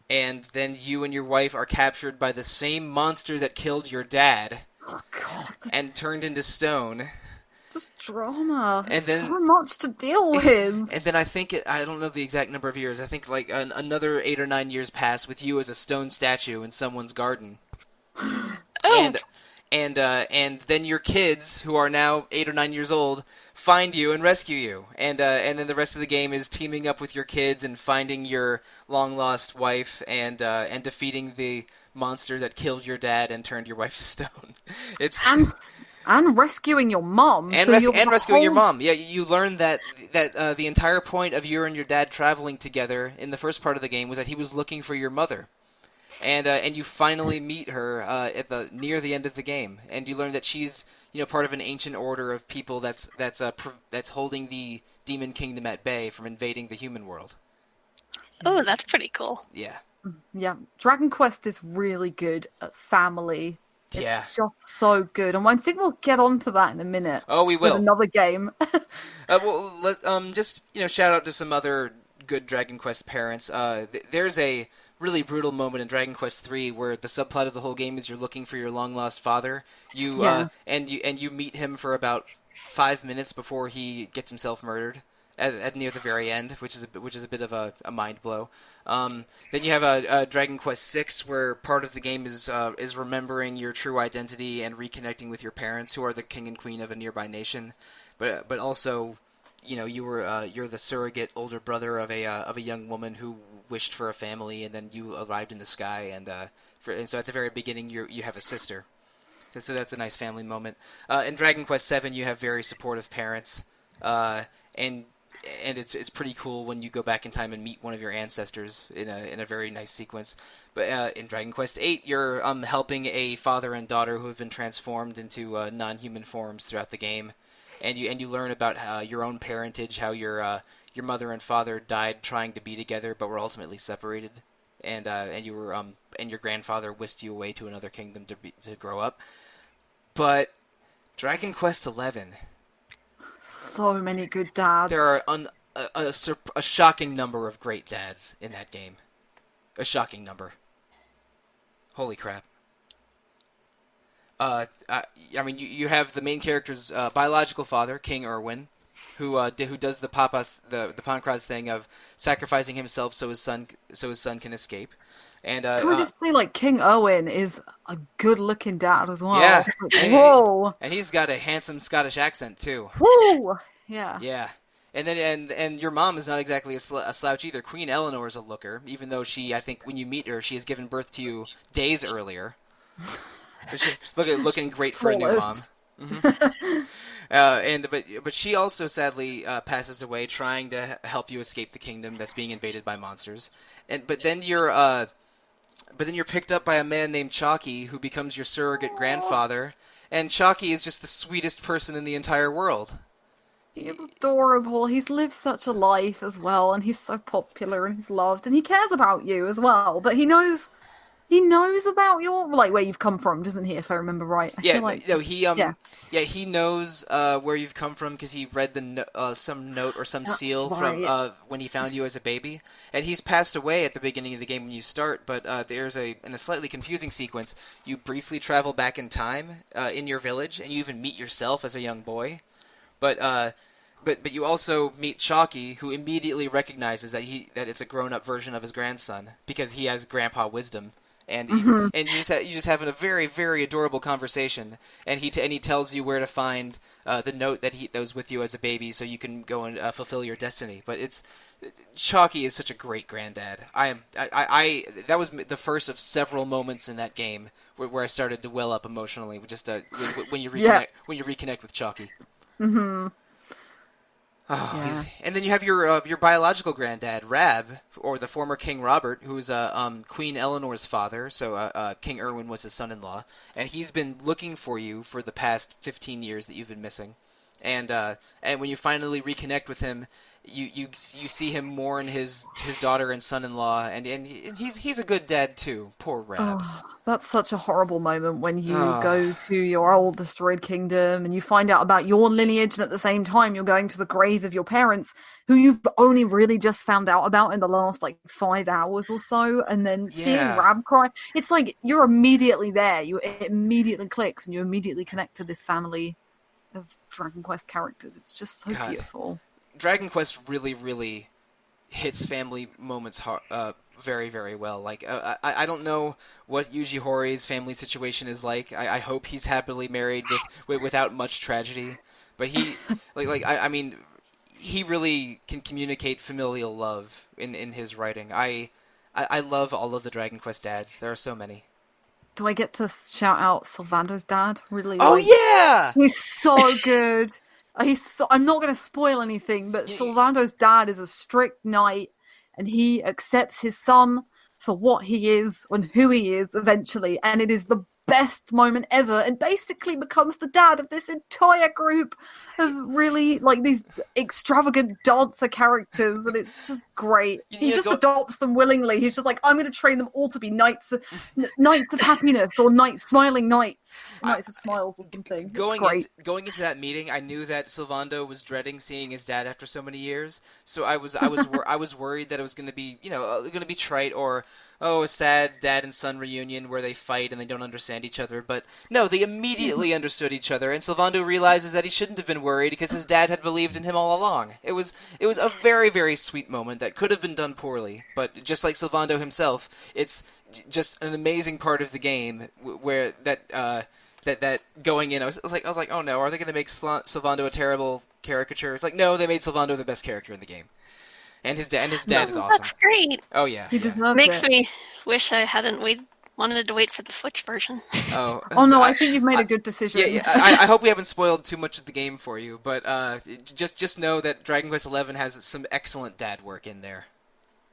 and then you and your wife are captured by the same monster that killed your dad. Oh God! And turned into stone. Just drama. And then so much to deal with. And then I don't know the exact number of years. I think like another 8 or 9 years pass with you as a stone statue in someone's garden. Oh. And then your kids, who are now 8 or 9 years old, find you and rescue you. And then the rest of the game is teaming up with your kids and finding your long lost wife and defeating the monster that killed your dad and turned your wife to stone. And rescuing your mom. And rescuing your mom. Yeah, you learn that the entire point of you and your dad traveling together in the first part of the game was that he was looking for your mother. And you finally meet her near the end of the game, and you learn that she's, you know, part of an ancient order of people that's holding the demon kingdom at bay from invading the human world. Oh, that's pretty cool. Yeah. Yeah, Dragon Quest is really good at family. Yeah. It's just so good, and I think we'll get onto that in a minute. Oh, we will. With another game. Just, you know, shout out to some other good Dragon Quest parents. There's a really brutal moment in Dragon Quest III where the subplot of the whole game is you're looking for your long lost father. And you meet him for about 5 minutes before he gets himself murdered. at near the very end, which is a bit of a mind blow. Then you have a Dragon Quest VI, where part of the game is remembering your true identity and reconnecting with your parents, who are the king and queen of a nearby nation, but also, you're the surrogate older brother of a young woman who wished for a family, and then you arrived in the sky, and so at the very beginning you have a sister. So that's a nice family moment. In Dragon Quest VII, you have very supportive parents, and it's pretty cool when you go back in time and meet one of your ancestors in a very nice sequence. But in Dragon Quest VIII, you're helping a father and daughter who have been transformed into non-human forms throughout the game, and you learn about your own parentage, how your mother and father died trying to be together, but were ultimately separated, and you were and your grandfather whisked you away to another kingdom to grow up. But Dragon Quest XI. So many good dads. There are a shocking number of great dads in that game. A shocking number. Holy crap. I mean, you have the main character's biological father, King Erwin, who does the Pankraz thing of sacrificing himself so his son can escape. And can we just say, like, King Owen is a good-looking dad as well? Yeah. Whoa. And he's got a handsome Scottish accent too. Woo. Yeah. Yeah. And then and your mom is not exactly a slouch either. Queen Eleanor is a looker, even though I think when you meet her, she has given birth to you days earlier. Looking great for a new mom. Mm-hmm. But she also sadly passes away trying to help you escape the kingdom that's being invaded by monsters. But then you're picked up by a man named Chalky, who becomes your surrogate grandfather. And Chalky is just the sweetest person in the entire world. He's adorable. He's lived such a life as well, and he's so popular and he's loved, and he cares about you as well. But he knows about your, like, where you've come from, doesn't he? If I remember right. He knows where you've come from because he read some note or some seal from when he found you as a baby, and he's passed away at the beginning of the game when you start. But there's in a slightly confusing sequence, you briefly travel back in time in your village, and you even meet yourself as a young boy, but you also meet Chalky, who immediately recognizes that it's a grown-up version of his grandson because he has grandpa wisdom. And you just have a very, very adorable conversation, and he tells you where to find the note that was with you as a baby, so you can go and fulfill your destiny. But Chalky is such a great granddad. That was the first of several moments in that game where I started to well up emotionally, just when you reconnect with Chalky. Mm-hmm. Oh, yeah. And then you have your biological granddad, Rab, or the former King Robert, who's Queen Eleanor's father. So King Erwin was his son-in-law, and he's been looking for you for the past 15 years that you've been missing. And when you finally reconnect with him, you see him mourn his daughter and son-in-law, and he's a good dad too. Poor Rab. Oh, that's such a horrible moment when you go to your old destroyed kingdom and you find out about your lineage, and at the same time you're going to the grave of your parents, who you've only really just found out about in the last 5 hours or so, and then seeing Rab cry. It's like you're immediately there. It immediately clicks, and you immediately connect to this family of Dragon Quest characters. It's just so beautiful. Dragon Quest really, really hits family moments very, very well. I don't know what Yuji Hoри's family situation is like. I hope he's happily married without much tragedy. But he, I mean, he really can communicate familial love in his writing. I love all of the Dragon Quest dads. There are so many. Do I get to shout out Sylvando's dad? Really? Oh, yeah! He's so good. I'm not going to spoil anything, but Sylvando's dad is a strict knight, and he accepts his son for what he is and who he is eventually, and it is the best moment ever, and basically becomes the dad of this entire group of really these extravagant dancer characters, and it's just great. He just adopts them willingly. He's just like, I'm going to train them all to be knights of happiness, or smiling knights of smiles or something. Going into that meeting, I knew that Sylvando was dreading seeing his dad after so many years, so I was worried that it was going to be trite, or a sad dad and son reunion where they fight and they don't understand understand each other, but no, they immediately understood each other, and Sylvando realizes that he shouldn't have been worried because his dad had believed in him all along. It was a very, very sweet moment that could have been done poorly, but just like Sylvando himself, it's just an amazing part of the game where that going in, I was like, oh no, are they going to make Sylvando a terrible caricature? It's like, no, they made Sylvando the best character in the game. And his dad is awesome. That's great. Oh yeah, He deserves Makes it. me wish I hadn't wanted to wait for the Switch version. Oh, Oh no, I think you've made a good decision. Yeah, I hope we haven't spoiled too much of the game for you, but just know that Dragon Quest XI has some excellent dad work in there.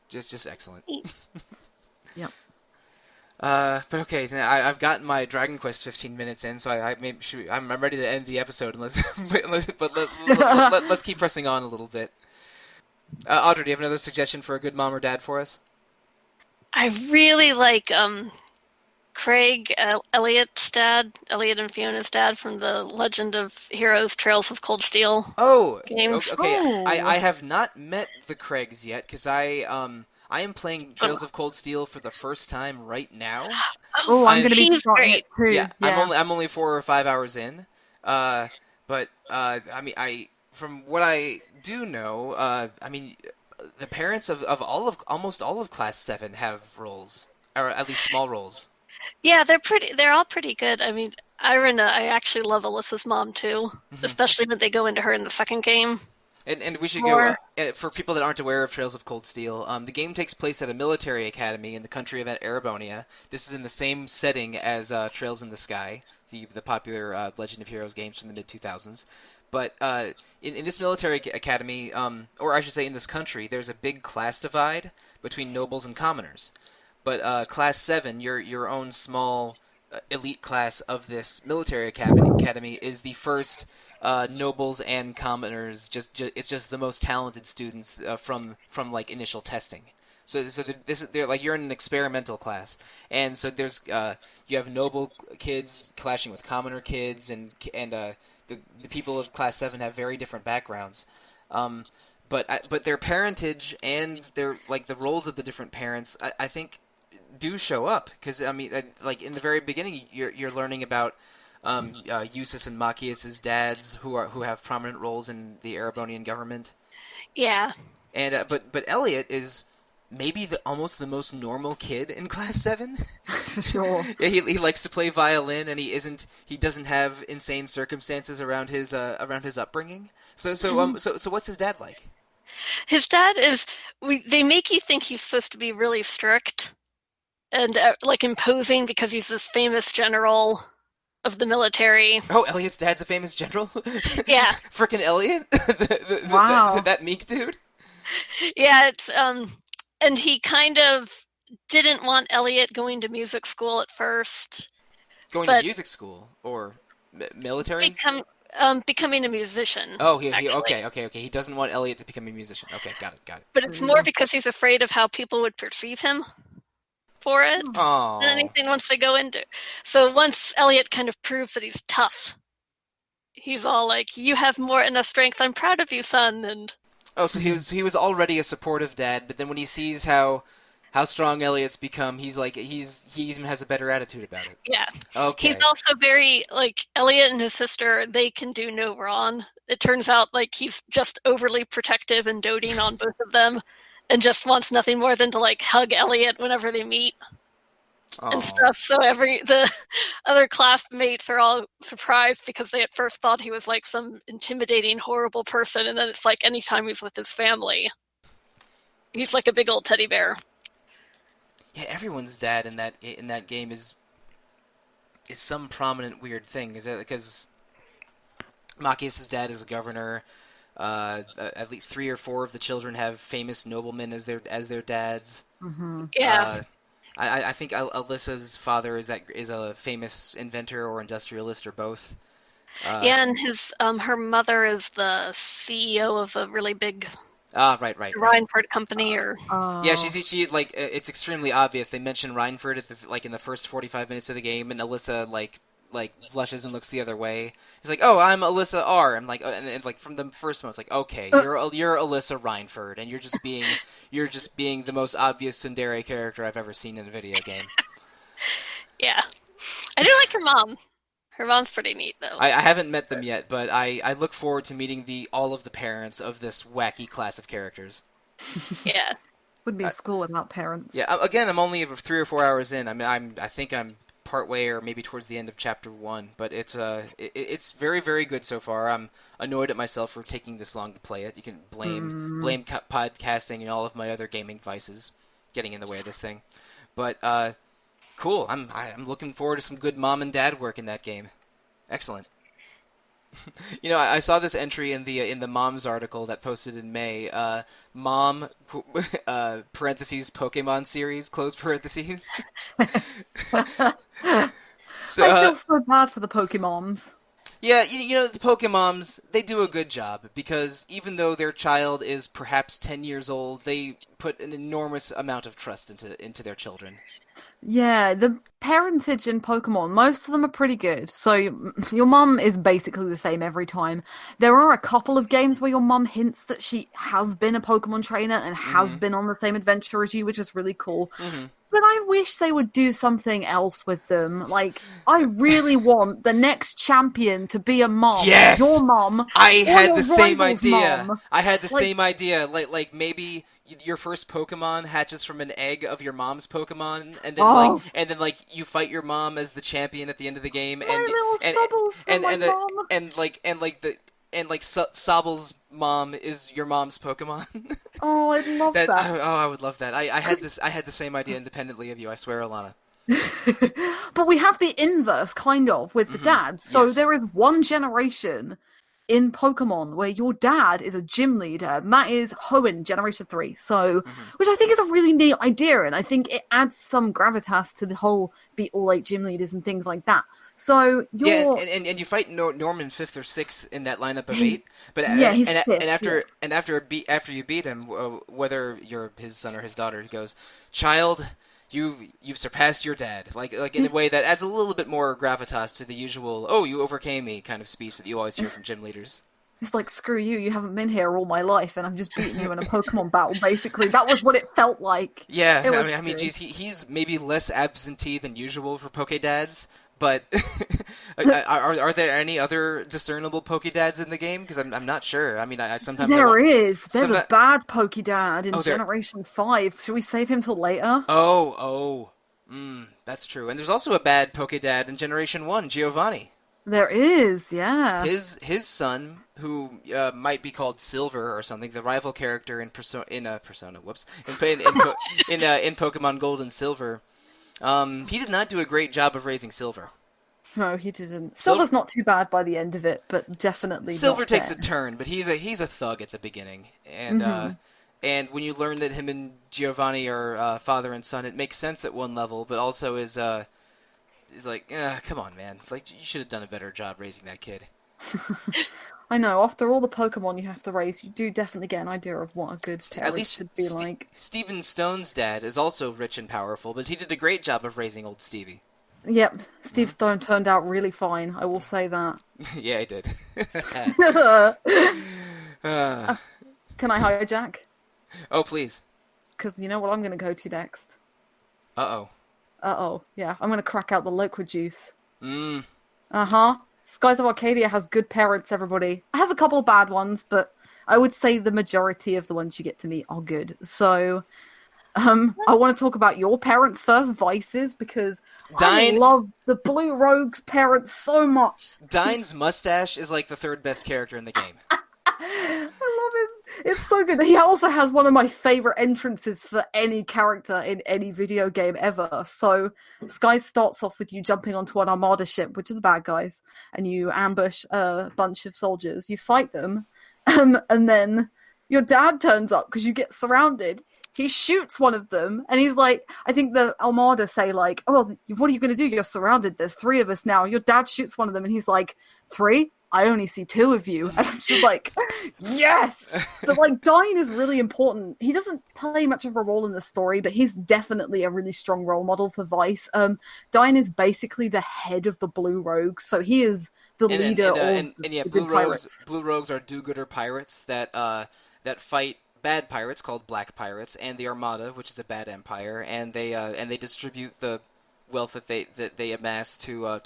Just excellent. Yep. But okay, I've gotten my Dragon Quest 15 minutes in, so I'm ready to end the episode. Let's keep pressing on a little bit. Audra, do you have another suggestion for a good mom or dad for us? I really like Craig Elliott's dad, Elliot and Fiona's dad from the Legend of Heroes Trails of Cold Steel games. Okay. Oh. I have not met the Craigs yet because I am playing Trails of Cold Steel for the first time right now. Oh, I'm going to be He's starting great. it too. Yeah, I'm only 4 or 5 hours in. But I mean, from what I do know, I mean, the parents of almost all of Class 7 have roles, or at least small roles. Yeah, they're all pretty good. I mean, Irina, I actually love Alyssa's mom too, especially when they go into her in the second game. And we should go, for people that aren't aware of Trails of Cold Steel, the game takes place at a military academy in the country of Erebonia. This is in the same setting as Trails in the Sky, the popular Legend of Heroes games from the mid-2000s. But in this military academy, or I should say in this country, there's a big class divide between nobles and commoners. But Class 7, your own small elite class of this military academy is the first nobles and commoners. It's just the most talented students from like initial testing. So they're like, you're in an experimental class, and so there's you have noble kids clashing with commoner kids, and the people of Class 7 have very different backgrounds. But their parentage and their like the roles of the different parents, I think, do show up, because I mean, like in the very beginning, you're learning about Eustace and Machias's dads who have prominent roles in the Erebonian government. Yeah. And but Elliot is maybe almost the most normal kid in Class 7. For sure. Yeah, he likes to play violin, and he doesn't have insane circumstances around his upbringing. So what's his dad like? His dad is. They make you think he's supposed to be really strict and like imposing because he's this famous general of the military. Oh, Elliot's dad's a famous general? Yeah. Frickin' Elliot? Wow. That meek dude? Yeah, it's and he kind of didn't want Elliot going to music school at first. Going to music school or military? Becoming a musician. Oh, okay. He doesn't want Elliot to become a musician. Okay, got it. But it's more because he's afraid of how people would perceive him for it Aww. than anything once they go into. So once Elliot kind of proves that he's tough, he's all like, "You have more enough strength. I'm proud of you, son." And so he was already a supportive dad, but then when he sees how strong Elliot's become, he's like he even has a better attitude about it. Yeah. Okay. He's also very like Elliot and his sister. They can do no wrong. It turns out like he's just overly protective and doting on both of them, and just wants nothing more than to like hug Elliot whenever they meet. And stuff. So the other classmates are all surprised because they at first thought he was like some intimidating, horrible person, and then it's like anytime he's with his family, he's like a big old teddy bear. Yeah, everyone's dad in that game is some prominent weird thing. Is it because Machias's dad is a governor? At least 3 or 4 of the children have famous noblemen as their dads. Mm-hmm. Yeah. I think Alyssa's father is a famous inventor or industrialist or both. Yeah, and her mother is the CEO of a really big right. Rhineford company. Yeah, she like it's extremely obvious. They mention Rhineford in the first 45 minutes of the game, and Alyssa like blushes and looks the other way. He's like, "Oh, I'm Alyssa R." I'm like, and like from the first moment, it's like, "Okay, you're Alyssa Rhineford, and you're just being the most obvious tsundere character I've ever seen in a video game." Yeah. I do like her mom. Her mom's pretty neat, though. I haven't met them yet, but I look forward to meeting all of the parents of this wacky class of characters. Yeah. Would be a school without parents. Yeah, again, I'm only 3 or 4 hours in. I think I'm partway or maybe towards the end of chapter 1, but it's very, very good so far. I'm annoyed at myself for taking this long to play it. You can blame podcasting and all of my other gaming vices getting in the way of this thing. But cool. I'm looking forward to some good mom and dad work in that game. Excellent. You know, I saw this entry in the Mom's article that posted in May. Mom parentheses Pokemon series close parentheses. So, I feel so bad for the Pokemoms. Yeah, you know, the Pokemoms, they do a good job because even though their child is perhaps 10 years old, they put an enormous amount of trust into their children. Yeah, the parentage in Pokemon, most of them are pretty good. So your mum is basically the same every time. There are a couple of games where your mum hints that she has been a Pokemon trainer and has been on the same adventure as you, which is really cool. Mm-hmm. But I wish they would do something else with them. Like, I really want the next champion to be a mom. Yes! Your mom. I had your the same rival's idea. mom. I had the same idea. Like maybe your first Pokemon hatches from an egg of your mom's Pokemon, and then like you fight your mom as the champion at the end of the game, Sobble's mom is your mom's Pokemon. Oh, I'd love that. I would love that. I had the same idea independently of you. I swear, Alana. But we have the inverse, kind of, with the dads. So there is one generation in Pokemon where your dad is a gym leader, and that is Hoenn, Generation 3. So, which I think is a really neat idea, and I think it adds some gravitas to the whole beat all 8 gym leaders and things like that. So you're... Yeah, and you fight Norman 5th or 6th in that lineup of 8, but he's fifth, after you beat him, whether you're his son or his daughter, he goes, "Child, you've surpassed your dad," like in a way that adds a little bit more gravitas to the usual "oh, you overcame me" kind of speech that you always hear from gym leaders. It's like, screw you haven't been here all my life and I'm just beating you in a Pokemon battle, basically. That was what it felt like. Yeah, I mean, geez, he's maybe less absentee than usual for Pokedads, but are there any other discernible Pokedads in the game? Because I'm not sure. I mean, I sometimes... There's a bad Pokedad in Generation 5. Should we save him till later? That's true. And there's also a bad Pokedad in Generation 1, Giovanni. There is, yeah. His son, who might be called Silver or something, the rival character in Pokemon Gold and Silver, he did not do a great job of raising Silver. No, he didn't. Silver's not too bad by the end of it, but definitely Silver not takes there. a turn, but he's a thug at the beginning, and and when you learn that him and Giovanni are father and son, it makes sense at one level, but also is like, come on, man. Like, you should have done a better job raising that kid. I know, after all the Pokemon you have to raise, you do definitely get an idea of what a good parent should be like. Stephen Stone's dad is also rich and powerful, but he did a great job of raising old Stevie. Yep, Steve Stone turned out really fine, I will say that. Yeah, he did. Can I hijack? Oh, please. Because you know what I'm going to go to next? Uh-oh, yeah, I'm going to crack out the liquid juice. Mm. Skies of Arcadia has good parents, everybody. It has a couple of bad ones, but I would say the majority of the ones you get to meet are good. So, I want to talk about your parents first, Vices, because I love the Blue Rogue's parents so much. Dine's mustache is like the third best character in the game. I love him. It's so good. He also has one of my favorite entrances for any character in any video game ever. So, Sky starts off with you jumping onto an armada ship, which are the bad guys, and you ambush a bunch of soldiers. You fight them, and then your dad turns up because you get surrounded. He shoots one of them, and he's like, I think the Armada say, like, "Oh, what are you going to do? You're surrounded. There's 3 of us now." Your dad shoots one of them, and he's like, 3? I only see 2 of you. And I'm just like, yes! But, like, Dine is really important. He doesn't play much of a role in the story, but he's definitely a really strong role model for Vice. Dine is basically the head of the Blue Rogues, so he is the leader of Blue Rogues are do-gooder pirates that fight bad pirates called black pirates, and the Armada, which is a bad empire, and they distribute the wealth that they amass to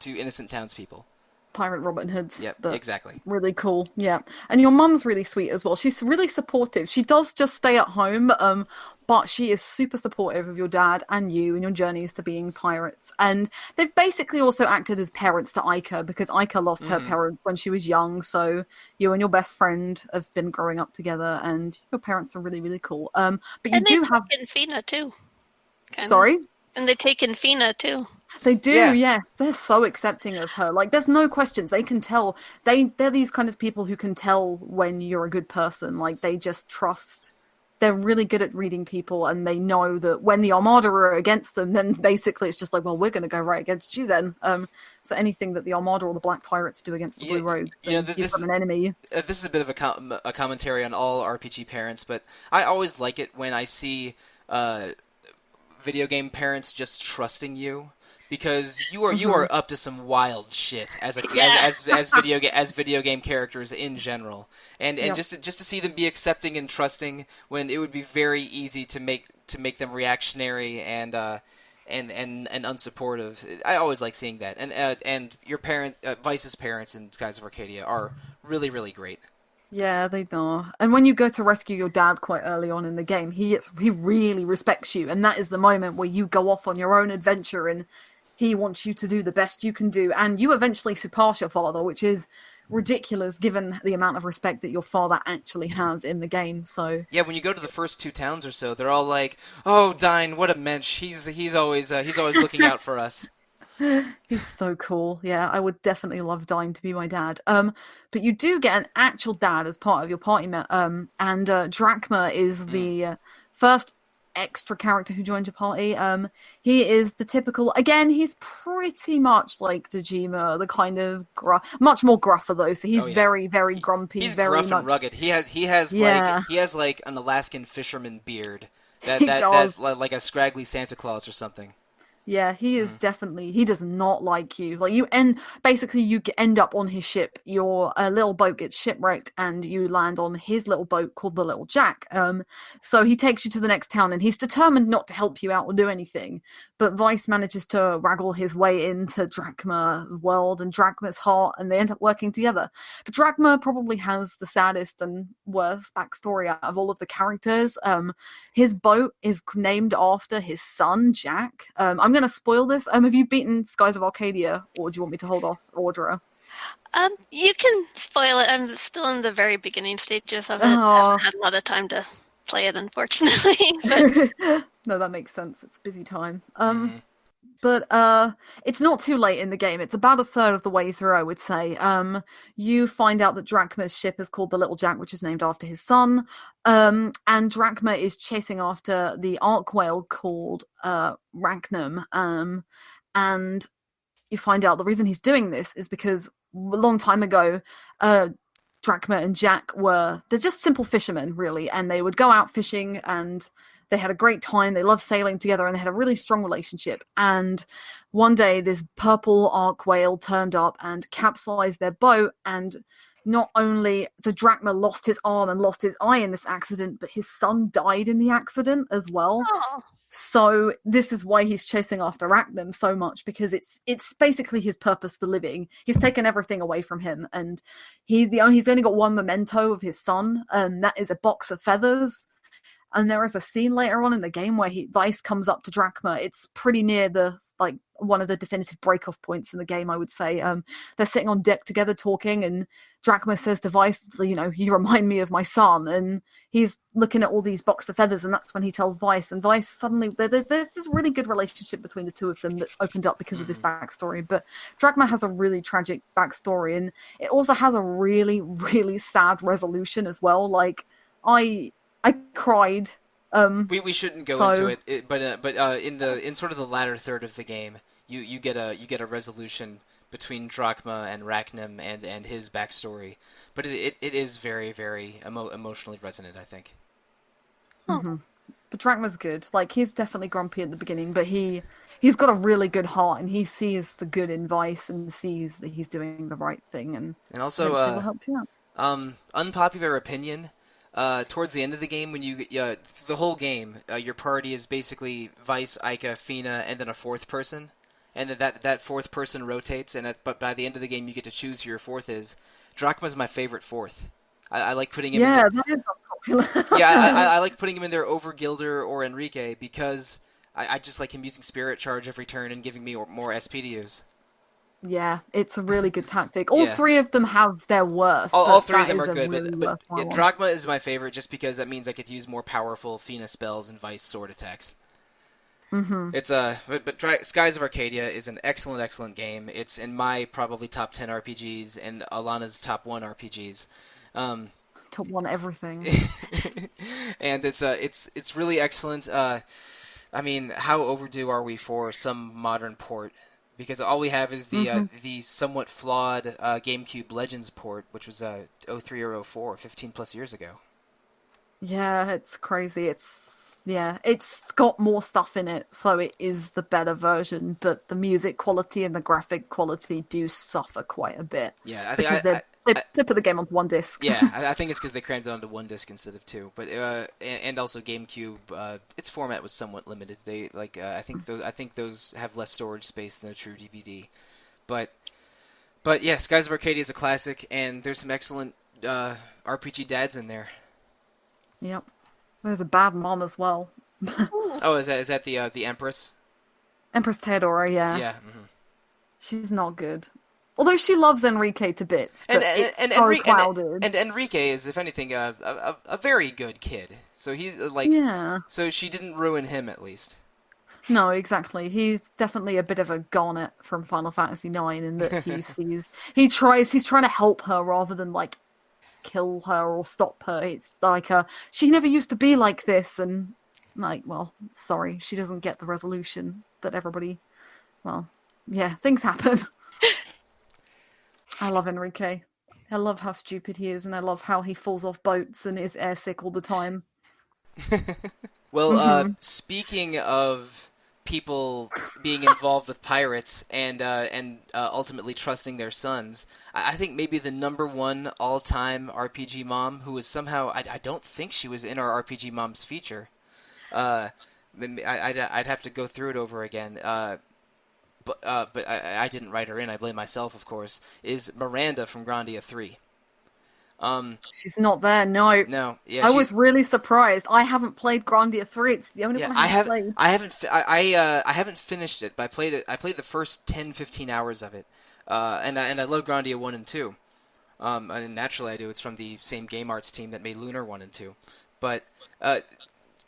innocent townspeople. Pirate Robin Hoods. Yep, exactly. Really cool, yeah. And your mum's really sweet as well. She's really supportive. She does just stay at home, but she is super supportive of your dad and you and your journeys to being pirates. And they've basically also acted as parents to Aika, because Aika lost her parents when she was young, so you and your best friend have been growing up together, and your parents are really, really cool. But you do have... And Fina, too. Kinda. Sorry? And they take in Fina, too. They do, yeah. They're so accepting of her. Like, there's no questions. They can tell. They're these kind of people who can tell when you're a good person. Like, they just trust. They're really good at reading people, and they know that when the Armada are against them, then basically it's just like, well, we're going to go right against you then. So anything that the Armada or the Black Pirates do against the Blue Rogues, you've got an enemy. This is a bit of a commentary on all RPG parents, but I always like it when I see video game parents just trusting you. Because you are up to some wild shit as video game characters in general, and just to see them be accepting and trusting when it would be very easy to make them reactionary and unsupportive. I always like seeing that, and your Vice's parents in Skies of Arcadia are really, really great. Yeah, they are. And when you go to rescue your dad quite early on in the game, he really respects you, and that is the moment where you go off on your own adventure and he wants you to do the best you can do, and you eventually surpass your father, which is ridiculous given the amount of respect that your father actually has in the game. So yeah, when you go to the first 2 towns or so, they're all like, "Oh, Dine, what a mensch! He's always looking out for us." He's so cool. Yeah, I would definitely love Dine to be my dad. But you do get an actual dad as part of your party, and Drachma is the first extra character who joined your party. He is the typical, again, he's pretty much like Dejima, the kind of much more gruffer though, so he's very, very grumpy. He's very gruff much... and rugged. He has like an Alaskan fisherman beard that like a scraggly Santa Claus or something. Yeah, he is definitely, he does not like you. Like you end up on his ship. Your little boat gets shipwrecked and you land on his little boat called the Little Jack. So he takes you to the next town and he's determined not to help you out or do anything. But Vice manages to wraggle his way into Drachma's world and Drachma's heart, and they end up working together. But Drachma probably has the saddest and worst backstory out of all of the characters. His boat is named after his son, Jack. I'm going to spoil this. Have you beaten Skies of Arcadia, or do you want me to hold off, Audra? You can spoil it. I'm still in the very beginning stages of it. I haven't had a lot of time to play it, unfortunately. But... No, that makes sense. It's busy time. But it's not too late in the game. It's about a third of the way through, I would say. You find out that Drachma's ship is called the Little Jack, which is named after his son. And Drachma is chasing after the arc whale called Ragnem. And you find out the reason he's doing this is because a long time ago, Drachma and Jack they're just simple fishermen, really. And they would go out fishing and they had a great time. They loved sailing together and they had a really strong relationship. And one day this purple arc whale turned up and capsized their boat. And not only so Drachma lost his arm and lost his eye in this accident, but his son died in the accident as well. Aww. So this is why he's chasing after Ragnem so much, because it's basically his purpose for living. He's taken everything away from him, and he's only got one memento of his son, and that is a box of feathers. And there is a scene later on in the game where Vice comes up to Drachma. It's pretty near one of the definitive break-off points in the game, I would say. They're sitting on deck together talking, and Drachma says to Vice, you remind me of my son. And he's looking at all these box of feathers, and that's when he tells Vice. And Vice suddenly, there's this really good relationship between the two of them that's opened up because of this backstory. But Drachma has a really tragic backstory, and it also has a really, really sad resolution as well. Like, I cried. We shouldn't go into it, but in sort of the latter third of the game, you get a resolution between Drachma and Ragnem and his backstory, but it is very, very emotionally resonant, I think. Mm-hmm. But Drachma's good. Like, he's definitely grumpy at the beginning, but he's got a really good heart, and he sees the good in Vice and sees that he's doing the right thing, and also will help you out. Unpopular opinion. towards the end of the game, when you the whole game, your party is basically Vice, Ica, Fina, and then a fourth person, and that fourth person rotates. But by the end of the game, you get to choose who your fourth is. Drachma's my favorite fourth. I like putting him. Yeah, in there. that is unpopular. Yeah, I like putting him in there over Gilder or Enrique because I just like him using Spirit Charge every turn and giving me more SP to use. Yeah, it's a really good tactic. All Yeah. three of them have their worth. All but three of that them is are a good, really but worthwhile yeah, one. Drachma is my favorite just because that means I get to use more powerful Fina spells and Vice sword attacks. Mm-hmm. It's Skies of Arcadia is an excellent game. It's in my probably top 10 RPGs and Alana's top 1 RPGs. Top one everything. And it's really excellent. I mean, how overdue are we for some modern port? Because all we have is the somewhat flawed GameCube Legends port, which was 03 or 04, 15 plus years ago. Yeah, it's crazy. It's got more stuff in it, so it is the better version, but the music quality and the graphic quality do suffer quite a bit. Yeah, I because think they put the game on one disc. Yeah, I think it's because they crammed it onto one disc instead of two. But and also GameCube, its format was somewhat limited. They I think those have less storage space than a true DVD. But yeah, Skies of Arcadia is a classic, and there's some excellent RPG dads in there. Yep. There's a bad mom as well. Oh, is that the Empress? Empress Theodora, yeah. Yeah. Mm-hmm. She's not good. Although she loves Enrique to bits, but it's so clouded. And Enrique is, if anything, a very good kid. So he's So she didn't ruin him, at least. No, exactly. He's definitely a bit of a garnet from Final Fantasy IX in that he's trying to help her rather than kill her or stop her. It's she never used to be like this, and sorry, she doesn't get the resolution that everybody. Well, yeah, things happen. I love Enrique. I love how stupid he is, and I love how he falls off boats and is airsick all the time. Well, speaking of people being involved with pirates and ultimately trusting their sons, I think maybe the number one all-time RPG mom who was somehow I don't think she was in our RPG Moms feature. I'd have to go through it over again. But I didn't write her in. I blame myself, of course. Is Miranda from Grandia 3? She's not there. No. No. Yeah. I was really surprised. I haven't played Grandia 3. It's the only one I haven't played. I haven't finished it, but I played it. I played the first 10-15 hours of it, and I love Grandia 1 and 2. And naturally I do. It's from the same Game Arts team that made Lunar 1 and 2. But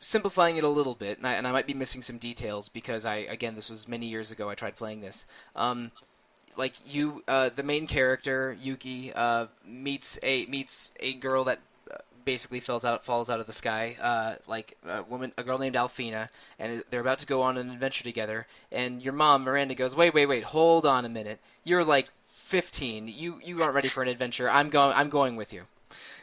simplifying it a little bit, and I might be missing some details because this was many years ago I tried playing this. The main character Yuki meets a girl that basically falls out of the sky, a girl named Alfina, and they're about to go on an adventure together. And your mom Miranda goes, wait, hold on a minute. You're 15. You aren't ready for an adventure. I'm going with you.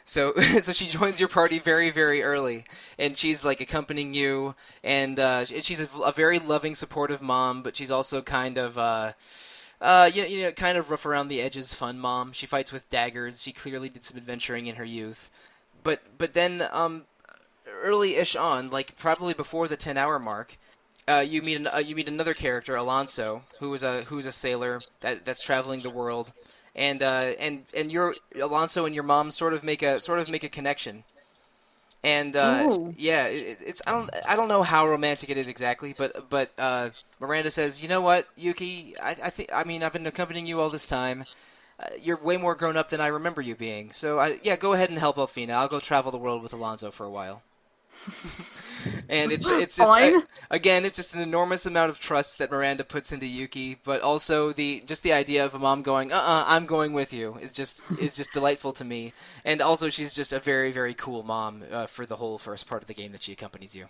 So she joins your party very, very early, and she's accompanying you, and she's a very loving, supportive mom, but she's also kind of kind of rough around the edges, fun mom. She fights with daggers. She clearly did some adventuring in her youth, but then early-ish on, probably before the 10-hour mark, you meet another character, Alonso, who is a sailor that's traveling the world. And your Alonso and your mom sort of make a connection, and it's I don't know how romantic it is exactly, but Miranda says, you know what, Yuki, I've been accompanying you all this time. You're way more grown up than I remember you being. So go ahead and help Alfina. I'll go travel the world with Alonso for a while. And it's just again, it's just an enormous amount of trust that Miranda puts into Yuki, but also the idea of a mom going, I'm going with you is just delightful to me. And also she's just a very, very cool mom for the whole first part of the game that she accompanies you.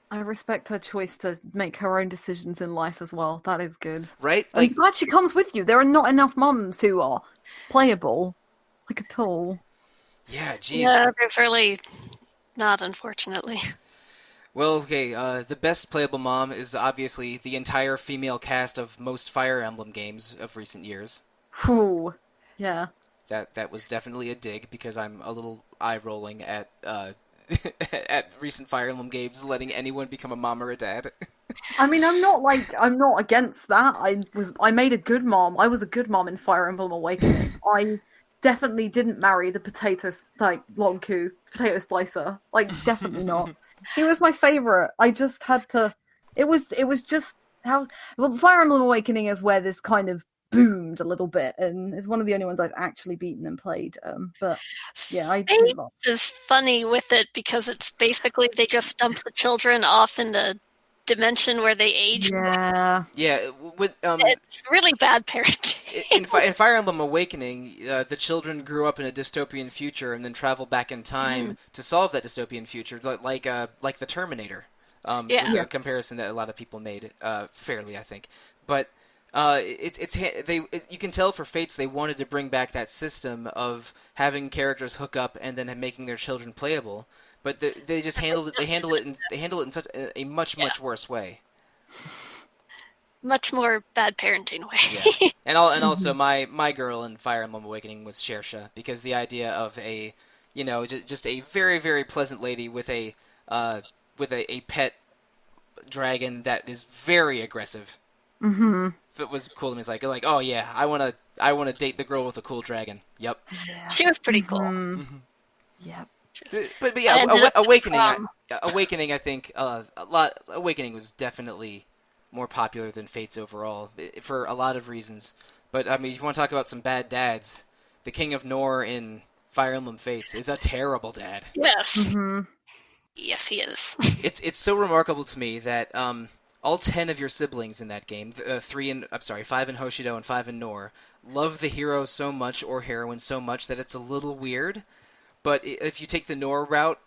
I respect her choice to make her own decisions in life as well. That is good. Right? I'm glad she comes with you. There are not enough mums who are playable, at all. Yeah, geez. Yeah, there's really not, unfortunately. Well, okay, the best playable mom is obviously the entire female cast of most Fire Emblem games of recent years. Whew. Yeah. That was definitely a dig, because I'm a little eye-rolling at at recent Fire Emblem games letting anyone become a mom or a dad. I mean, I'm not against that. I made a good mom. I was a good mom in Fire Emblem Awakening. I definitely didn't marry the potato slicer. Like, definitely not. He was my favorite. I just had to. It was just how. Well, Fire Emblem Awakening is where this kind of boomed a little bit, and it's one of the only ones I've actually beaten and played. But yeah, I do love. Is funny with it because it's basically they just dump the children off in the dimension where they age. Yeah. It's really bad parenting. In Fire Emblem Awakening, the children grew up in a dystopian future and then travel back in time to solve that dystopian future, like the Terminator. Was a comparison that a lot of people made, fairly, I think. But you can tell for Fates they wanted to bring back that system of having characters hook up and then making their children playable. But they just handle it. They handle it in such a much worse way. Much more bad parenting way. Yeah. And also my girl in Fire Emblem Awakening was Shersha, because the idea of a just a very, very pleasant lady with a pet dragon that is very aggressive. Mm-hmm. If it was cool to me, it's like oh yeah, I wanna date the girl with a cool dragon. Yep. Yeah. She was pretty cool. Mm-hmm. Yep. But yeah, Awakening. Awakening, I think Awakening was definitely more popular than Fates overall for a lot of reasons. But I mean, if you want to talk about some bad dads, the King of Nor in Fire Emblem Fates is a terrible dad. Yes. Mm-hmm. Yes, he is. It's so remarkable to me that all 10 of your siblings in that game, 5 in Hoshido and 5 in Nor, love the hero so much or heroine so much that it's a little weird. But if you take the Nor route,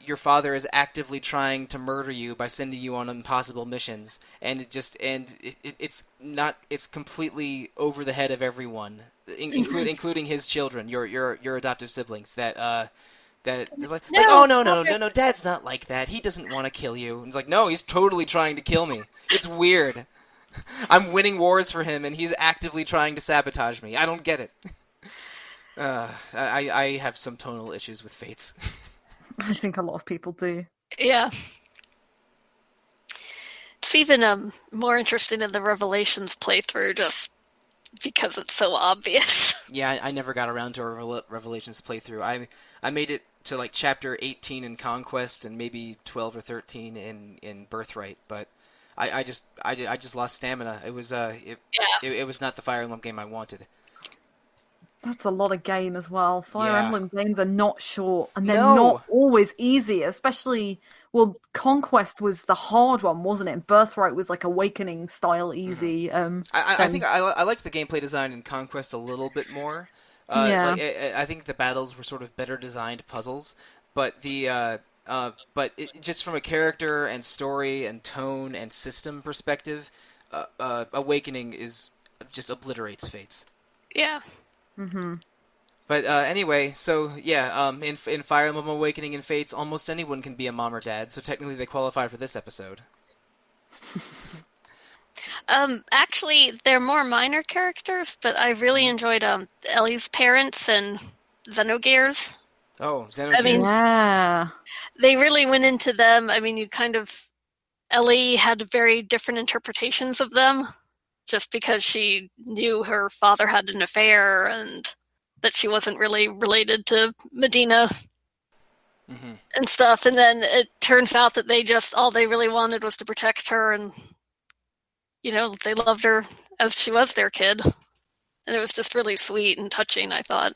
your father is actively trying to murder you by sending you on impossible missions, and it's completely over the head of everyone, including his children, your adoptive siblings. That they're like, oh no, Dad's not like that. He doesn't want to kill you. And it's like, no, he's totally trying to kill me. It's weird. I'm winning wars for him, and he's actively trying to sabotage me. I don't get it. I have some tonal issues with Fates. I think a lot of people do. Yeah. It's even more interesting in the Revelations playthrough, just because it's so obvious. Yeah, I never got around to a Revelations playthrough. I made it to like chapter 18 in Conquest and maybe 12 or 13 in Birthright, but I just lost stamina. It was it was not the Fire Emblem game I wanted. That's a lot of game as well. Fire Yeah. Emblem games are not short, and they're not always easy, especially... Well, Conquest was the hard one, wasn't it? Birthright was like Awakening style easy. I think I liked the gameplay design in Conquest a little bit more. Yeah. I think the battles were sort of better designed puzzles, but just from a character and story and tone and system perspective, Awakening just obliterates Fates. Yeah. Mm-hmm. But anyway, so yeah, in Fire Emblem Awakening and Fates, almost anyone can be a mom or dad, so technically they qualify for this episode. Actually, they're more minor characters, but I really enjoyed Ellie's parents and Xenogears. Oh, Xenogears. I mean, Yeah. they really went into them. I mean, Ellie had very different interpretations of them, just because she knew her father had an affair and that she wasn't really related to Medina and stuff. And then it turns out that all they really wanted was to protect her, and they loved her as she was their kid. And it was just really sweet and touching, I thought.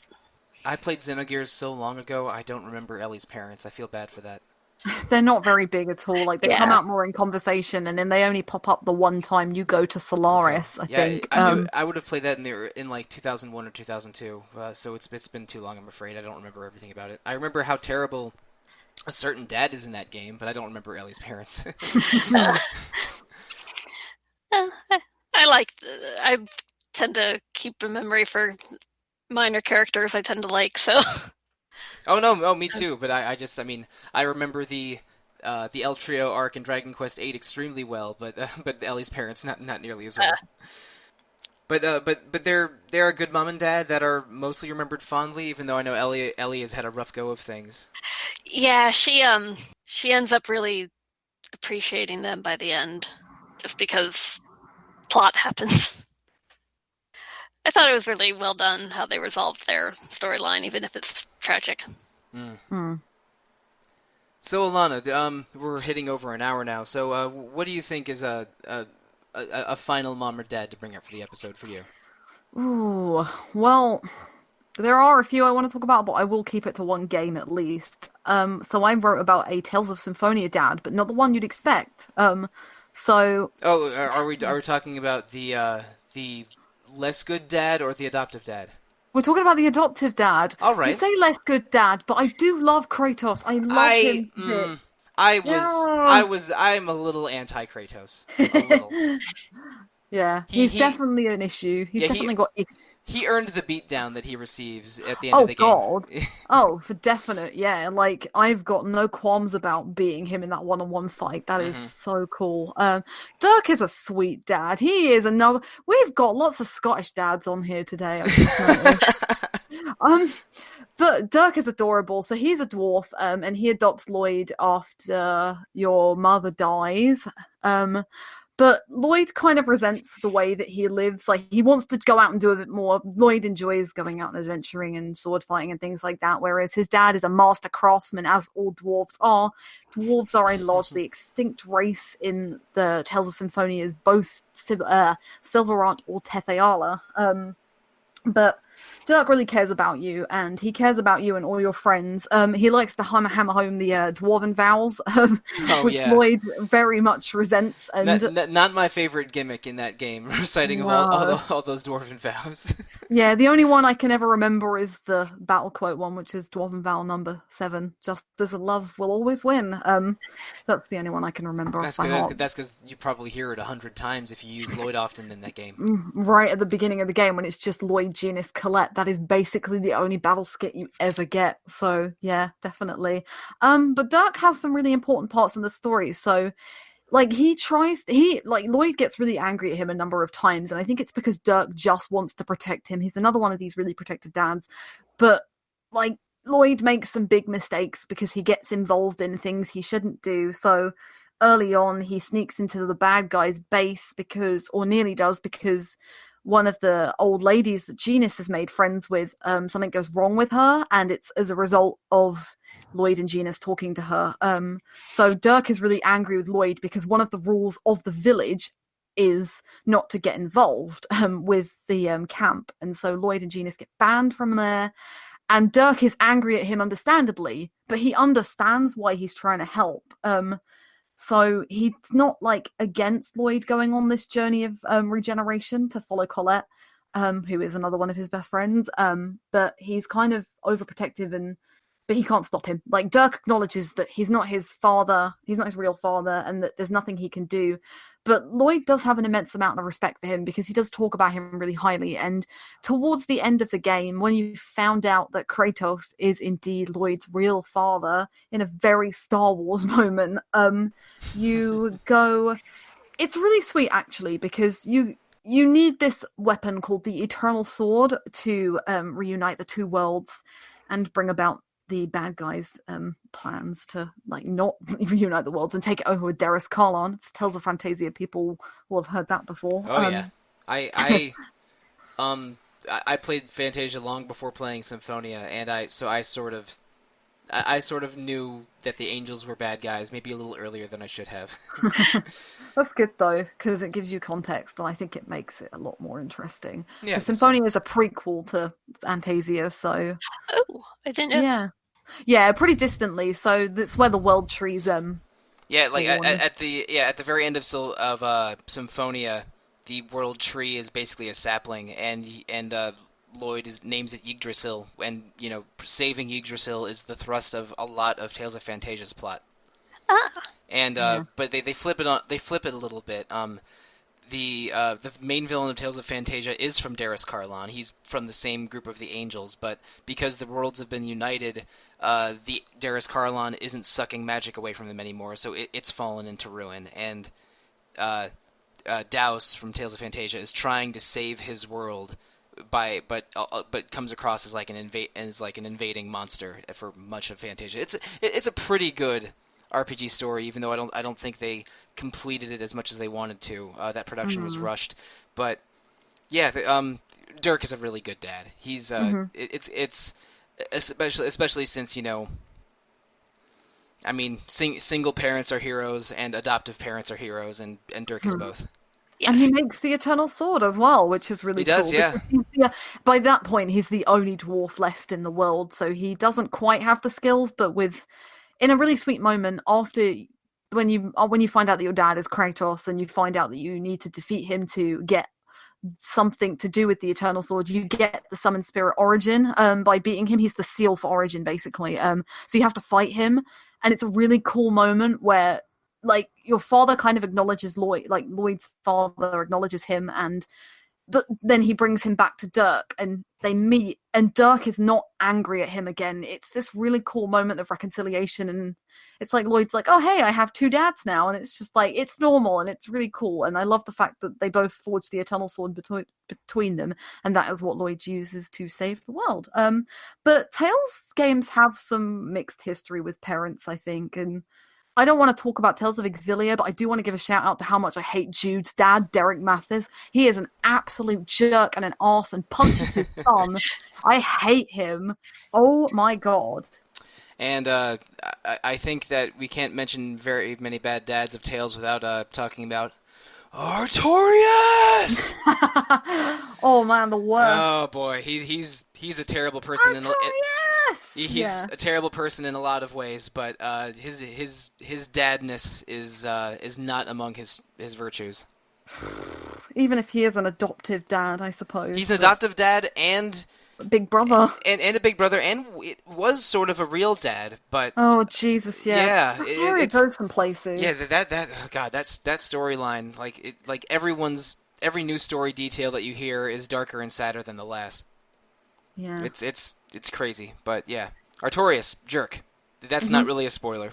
I played Xenogears so long ago, I don't remember Ellie's parents. I feel bad for that. They're not very big at all. Like, they come out more in conversation, and then they only pop up the one time you go to Solaris, I think. I would have played that in like 2001 or 2002, so it's been too long, I'm afraid. I don't remember everything about it. I remember how terrible a certain dad is in that game, but I don't remember Ellie's parents. I tend to keep a memory for minor characters I tend to like, so... Oh, me too. But I remember the El Trio arc in Dragon Quest VIII extremely well, but Ellie's parents not nearly as well. But they're a good mom and dad that are mostly remembered fondly, even though I know Ellie has had a rough go of things. Yeah, she ends up really appreciating them by the end, just because plot happens. I thought it was really well done how they resolved their storyline, even if it's tragic. So Alana, we're hitting over an hour now. So what do you think is a final mom or dad to bring up for the episode for you? Ooh, well, there are a few I want to talk about, but I will keep it to one game at least. So I wrote about a Tales of Symphonia dad, but not the one you'd expect. So. Oh, are we talking about the less good dad or the adoptive dad? We're talking about the adoptive dad. All right. You say less good dad, but I do love Kratos. I love him. I'm a little anti-Kratos. A little. Yeah, he's definitely an issue. He's definitely got issues. He earned the beatdown that he receives at the end of the game. Oh, God. Oh, for definite, yeah. Like, I've got no qualms about beating him in that one-on-one fight. That is so cool. Dirk is a sweet dad. He is another... We've got lots of Scottish dads on here today, I just noticed. But Dirk is adorable. So he's a dwarf, and he adopts Lloyd after your mother dies. But Lloyd kind of resents the way that he lives. Like, he wants to go out and do a bit more. Lloyd enjoys going out and adventuring and sword fighting and things like that, whereas his dad is a master craftsman, as all dwarves are. Dwarves are a largely extinct race in the Tales of Symphonias, both Silverant or Tetheala. But Dirk really cares about you, and he cares about you and all your friends. He likes to hammer home the dwarven vows, which Lloyd very much resents. And not my favorite gimmick in that game, reciting of all those dwarven vows. Yeah, the only one I can ever remember is the battle quote one, which is dwarven vow number 7. Justice and love will always win. That's the only one I can remember. That's because you probably hear it 100 times if you use Lloyd often in that game. Right at the beginning of the game, when it's just Lloyd, Genus, Colette. That is basically the only battle skit you ever get. So yeah, definitely. But Dirk has some really important parts in the story. So like Lloyd gets really angry at him a number of times, and I think it's because Dirk just wants to protect him. He's another one of these really protective dads. But like Lloyd makes some big mistakes because he gets involved in things he shouldn't do. So early on, he sneaks into the bad guy's base or nearly does, because one of the old ladies that Genus has made friends with, something goes wrong with her, and it's as a result of Lloyd and Genus talking to her. So Dirk is really angry with Lloyd because one of the rules of the village is not to get involved with the camp. And so Lloyd and Genus get banned from there. And Dirk is angry at him, understandably, but he understands why he's trying to help. So he's not like against Lloyd going on this journey of regeneration to follow Colette, who is another one of his best friends. But he's kind of overprotective, but he can't stop him. Like, Dirk acknowledges that he's not his father, he's not his real father, and that there's nothing he can do. But Lloyd does have an immense amount of respect for him because he does talk about him really highly. And towards the end of the game, when you found out that Kratos is indeed Lloyd's real father, in a very Star Wars moment, you go... It's really sweet, actually, because you need this weapon called the Eternal Sword to reunite the two worlds and bring about the bad guys' plans to like not reunite the worlds and take it over with Darius Karlan. Tales of Fantasia people will have heard that before. Oh yeah, I played Fantasia long before playing Symphonia, and I sort of knew that the angels were bad guys, maybe a little earlier than I should have. That's good though, because it gives you context, and I think it makes it a lot more interesting. Yeah, Symphonia is a prequel to Fantasia, so I didn't know. Yeah, pretty distantly. So that's where the world trees. Yeah, like at the very end of Symphonia, the world tree is basically a sapling, and Lloyd names it Yggdrasil, and saving Yggdrasil is the thrust of a lot of Tales of Fantasia's plot. And but they flip it a little bit. The main villain of Tales of Fantasia is from Darius Karlan. He's from the same group of the angels, but because the worlds have been united, the Darius Karlan isn't sucking magic away from them anymore, so it's fallen into ruin. And Douse from Tales of Fantasia is trying to save his world but comes across as like an invading monster for much of Fantasia. It's a pretty good RPG story, even though I don't think they completed it as much as they wanted to. That production was rushed, but yeah, Dirk is a really good dad. He's it's especially since, you know, I mean, single parents are heroes and adoptive parents are heroes, and Dirk is both. Yes. And he makes the Eternal Sword as well, which is really cool. He does, yeah. By that point, he's the only dwarf left in the world, so he doesn't quite have the skills, but in a really sweet moment after when you find out that your dad is Kratos and you find out that you need to defeat him to get something to do with the Eternal Sword, you get the Summon Spirit Origin by beating him. He's the seal for Origin, basically. So you have to fight him, and it's a really cool moment where, like, your father kind of acknowledges Lloyd, like Lloyd's father acknowledges him, but then he brings him back to Dirk and they meet, and Dirk is not angry at him again. It's this really cool moment of reconciliation, and it's like Lloyd's like, oh hey, I have two dads now, and it's just like, it's normal, and it's really cool. And I love the fact that they both forged the Eternal Sword between them, and that is what Lloyd uses to save the world. But Tales games have some mixed history with parents, I think, and I don't want to talk about Tales of Exilia, but I do want to give a shout out to how much I hate Jude's dad, Derek Mathers. He is an absolute jerk and an arse and punches his son. I hate him. Oh my god. And I think that we can't mention very many bad dads of Tales without talking about Artorias! Oh man, the worst. Oh boy, he's a terrible person. He's a terrible person in a lot of ways, but his dadness is not among his virtues. Even if he is an adoptive dad, I suppose. He's an adoptive dad and big brother, and a big brother, and it was sort of a real dad, but oh Jesus, yeah, it goes some places. Yeah, that oh God, that storyline, like every new story detail that you hear is darker and sadder than the last. Yeah, it's crazy, but yeah, Artorias, jerk. That's not really a spoiler.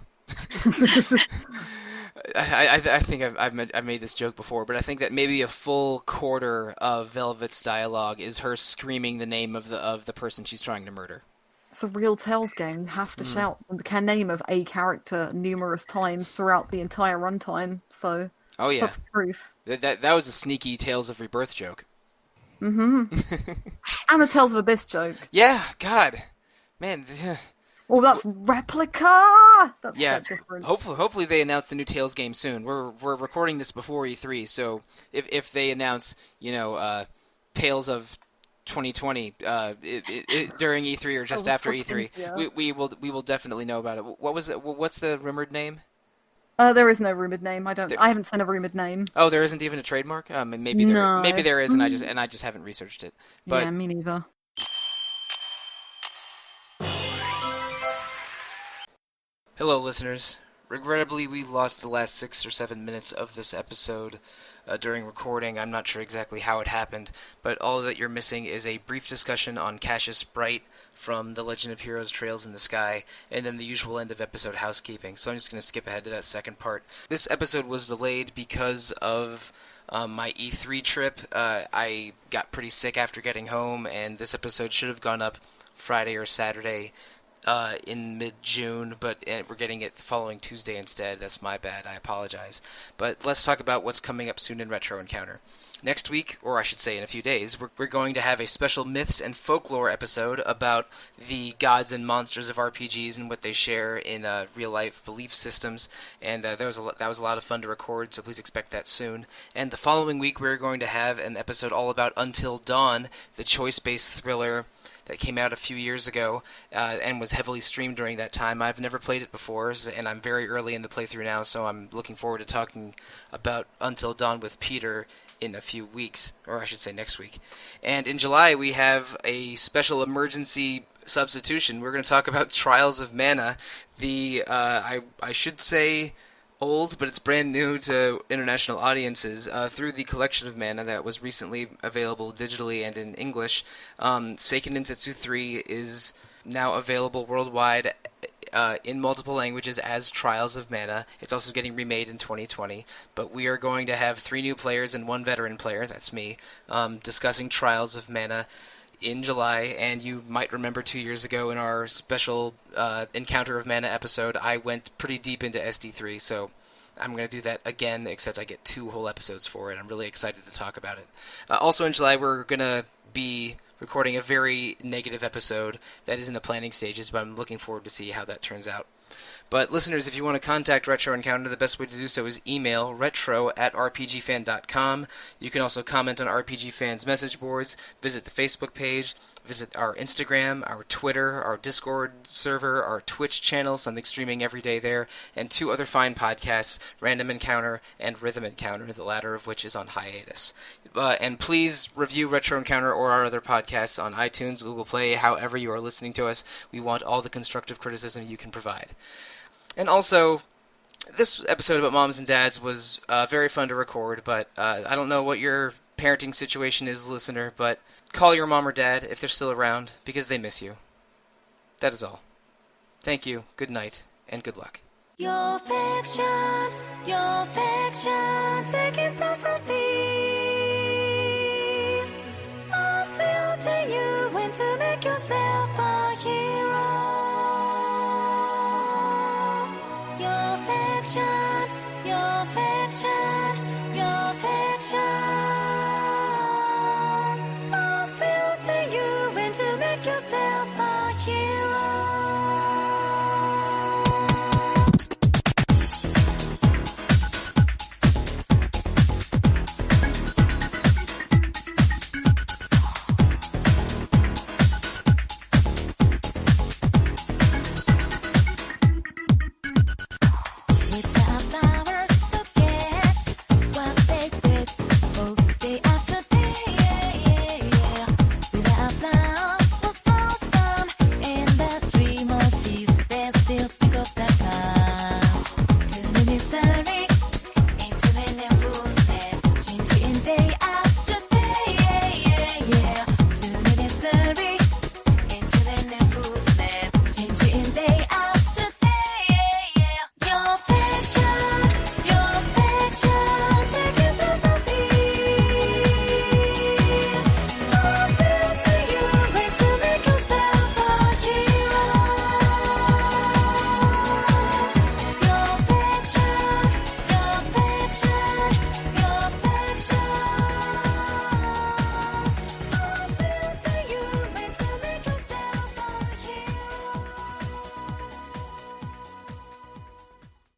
I think I've made this joke before, but I think that maybe a full quarter of Velvet's dialogue is her screaming the name of the person she's trying to murder. It's a real Tales game. You have to shout the name of a character numerous times throughout the entire runtime. So oh yeah, that's proof. That was a sneaky Tales of Rebirth joke. Mm-hmm. And a Tales of Abyss joke. Yeah, God, man. Oh, that's Replica! That's yeah, so different. Hopefully they announce the new Tales game soon. We're recording this before E3, so if they announce, Tales of 2020 during E3 or just after E3, yeah. we will definitely know about it. What was it? What's the rumored name? There is no rumored name. I haven't seen a rumored name. Oh, there isn't even a trademark? Maybe there is, and I just haven't researched it. But, yeah, me neither. Hello, listeners. Regrettably, we lost the last 6 or 7 minutes of this episode during recording. I'm not sure exactly how it happened, but all that you're missing is a brief discussion on Cassius Sprite from The Legend of Heroes Trails in the Sky, and then the usual end of episode housekeeping. So I'm just going to skip ahead to that second part. This episode was delayed because of my E3 trip. I got pretty sick after getting home, and this episode should have gone up Friday or Saturday in mid-June, but we're getting it the following Tuesday instead. That's my bad. I apologize. But let's talk about what's coming up soon in Retro Encounter. Next week, or I should say in a few days, we're going to have a special Myths and Folklore episode about the gods and monsters of RPGs and what they share in real-life belief systems, and that was a lot of fun to record, so please expect that soon. And the following week, we're going to have an episode all about Until Dawn, the choice-based thriller that came out a few years ago and was heavily streamed during that time. I've never played it before, and I'm very early in the playthrough now, so I'm looking forward to talking about Until Dawn with Peter in a few weeks, or I should say next week. And in July, we have a special emergency substitution. We're going to talk about Trials of Mana, the, I should say old, but it's brand new to international audiences, through the collection of Mana that was recently available digitally and in English. Seiken Densetsu 3 is now available worldwide in multiple languages as Trials of Mana. It's also getting remade in 2020. But we are going to have 3 new players and 1 veteran player, that's me, discussing Trials of Mana in July. And you might remember 2 years ago in our special Encounter of Mana episode, I went pretty deep into SD3, so I'm going to do that again, except I get 2 whole episodes for it. I'm really excited to talk about it. Also in July, we're going to be recording a very negative episode that is in the planning stages, but I'm looking forward to see how that turns out. But listeners, if you want to contact Retro Encounter, the best way to do so is email retro@rpgfan.com. You can also comment on RPG Fan's message boards, visit the Facebook page, visit our Instagram, our Twitter, our Discord server, our Twitch channel, something streaming every day there, and 2 other fine podcasts, Random Encounter and Rhythm Encounter, the latter of which is on hiatus. And please review Retro Encounter or our other podcasts on iTunes, Google Play, however you are listening to us. We want all the constructive criticism you can provide. And also, this episode about moms and dads was very fun to record, but I don't know what your parenting situation is, listener, but call your mom or dad if they're still around, because they miss you. That is all. Thank you, good night, and good luck. Your fiction, take it from me. Us will tell you when to make yourself a hero. Your fiction, your fiction.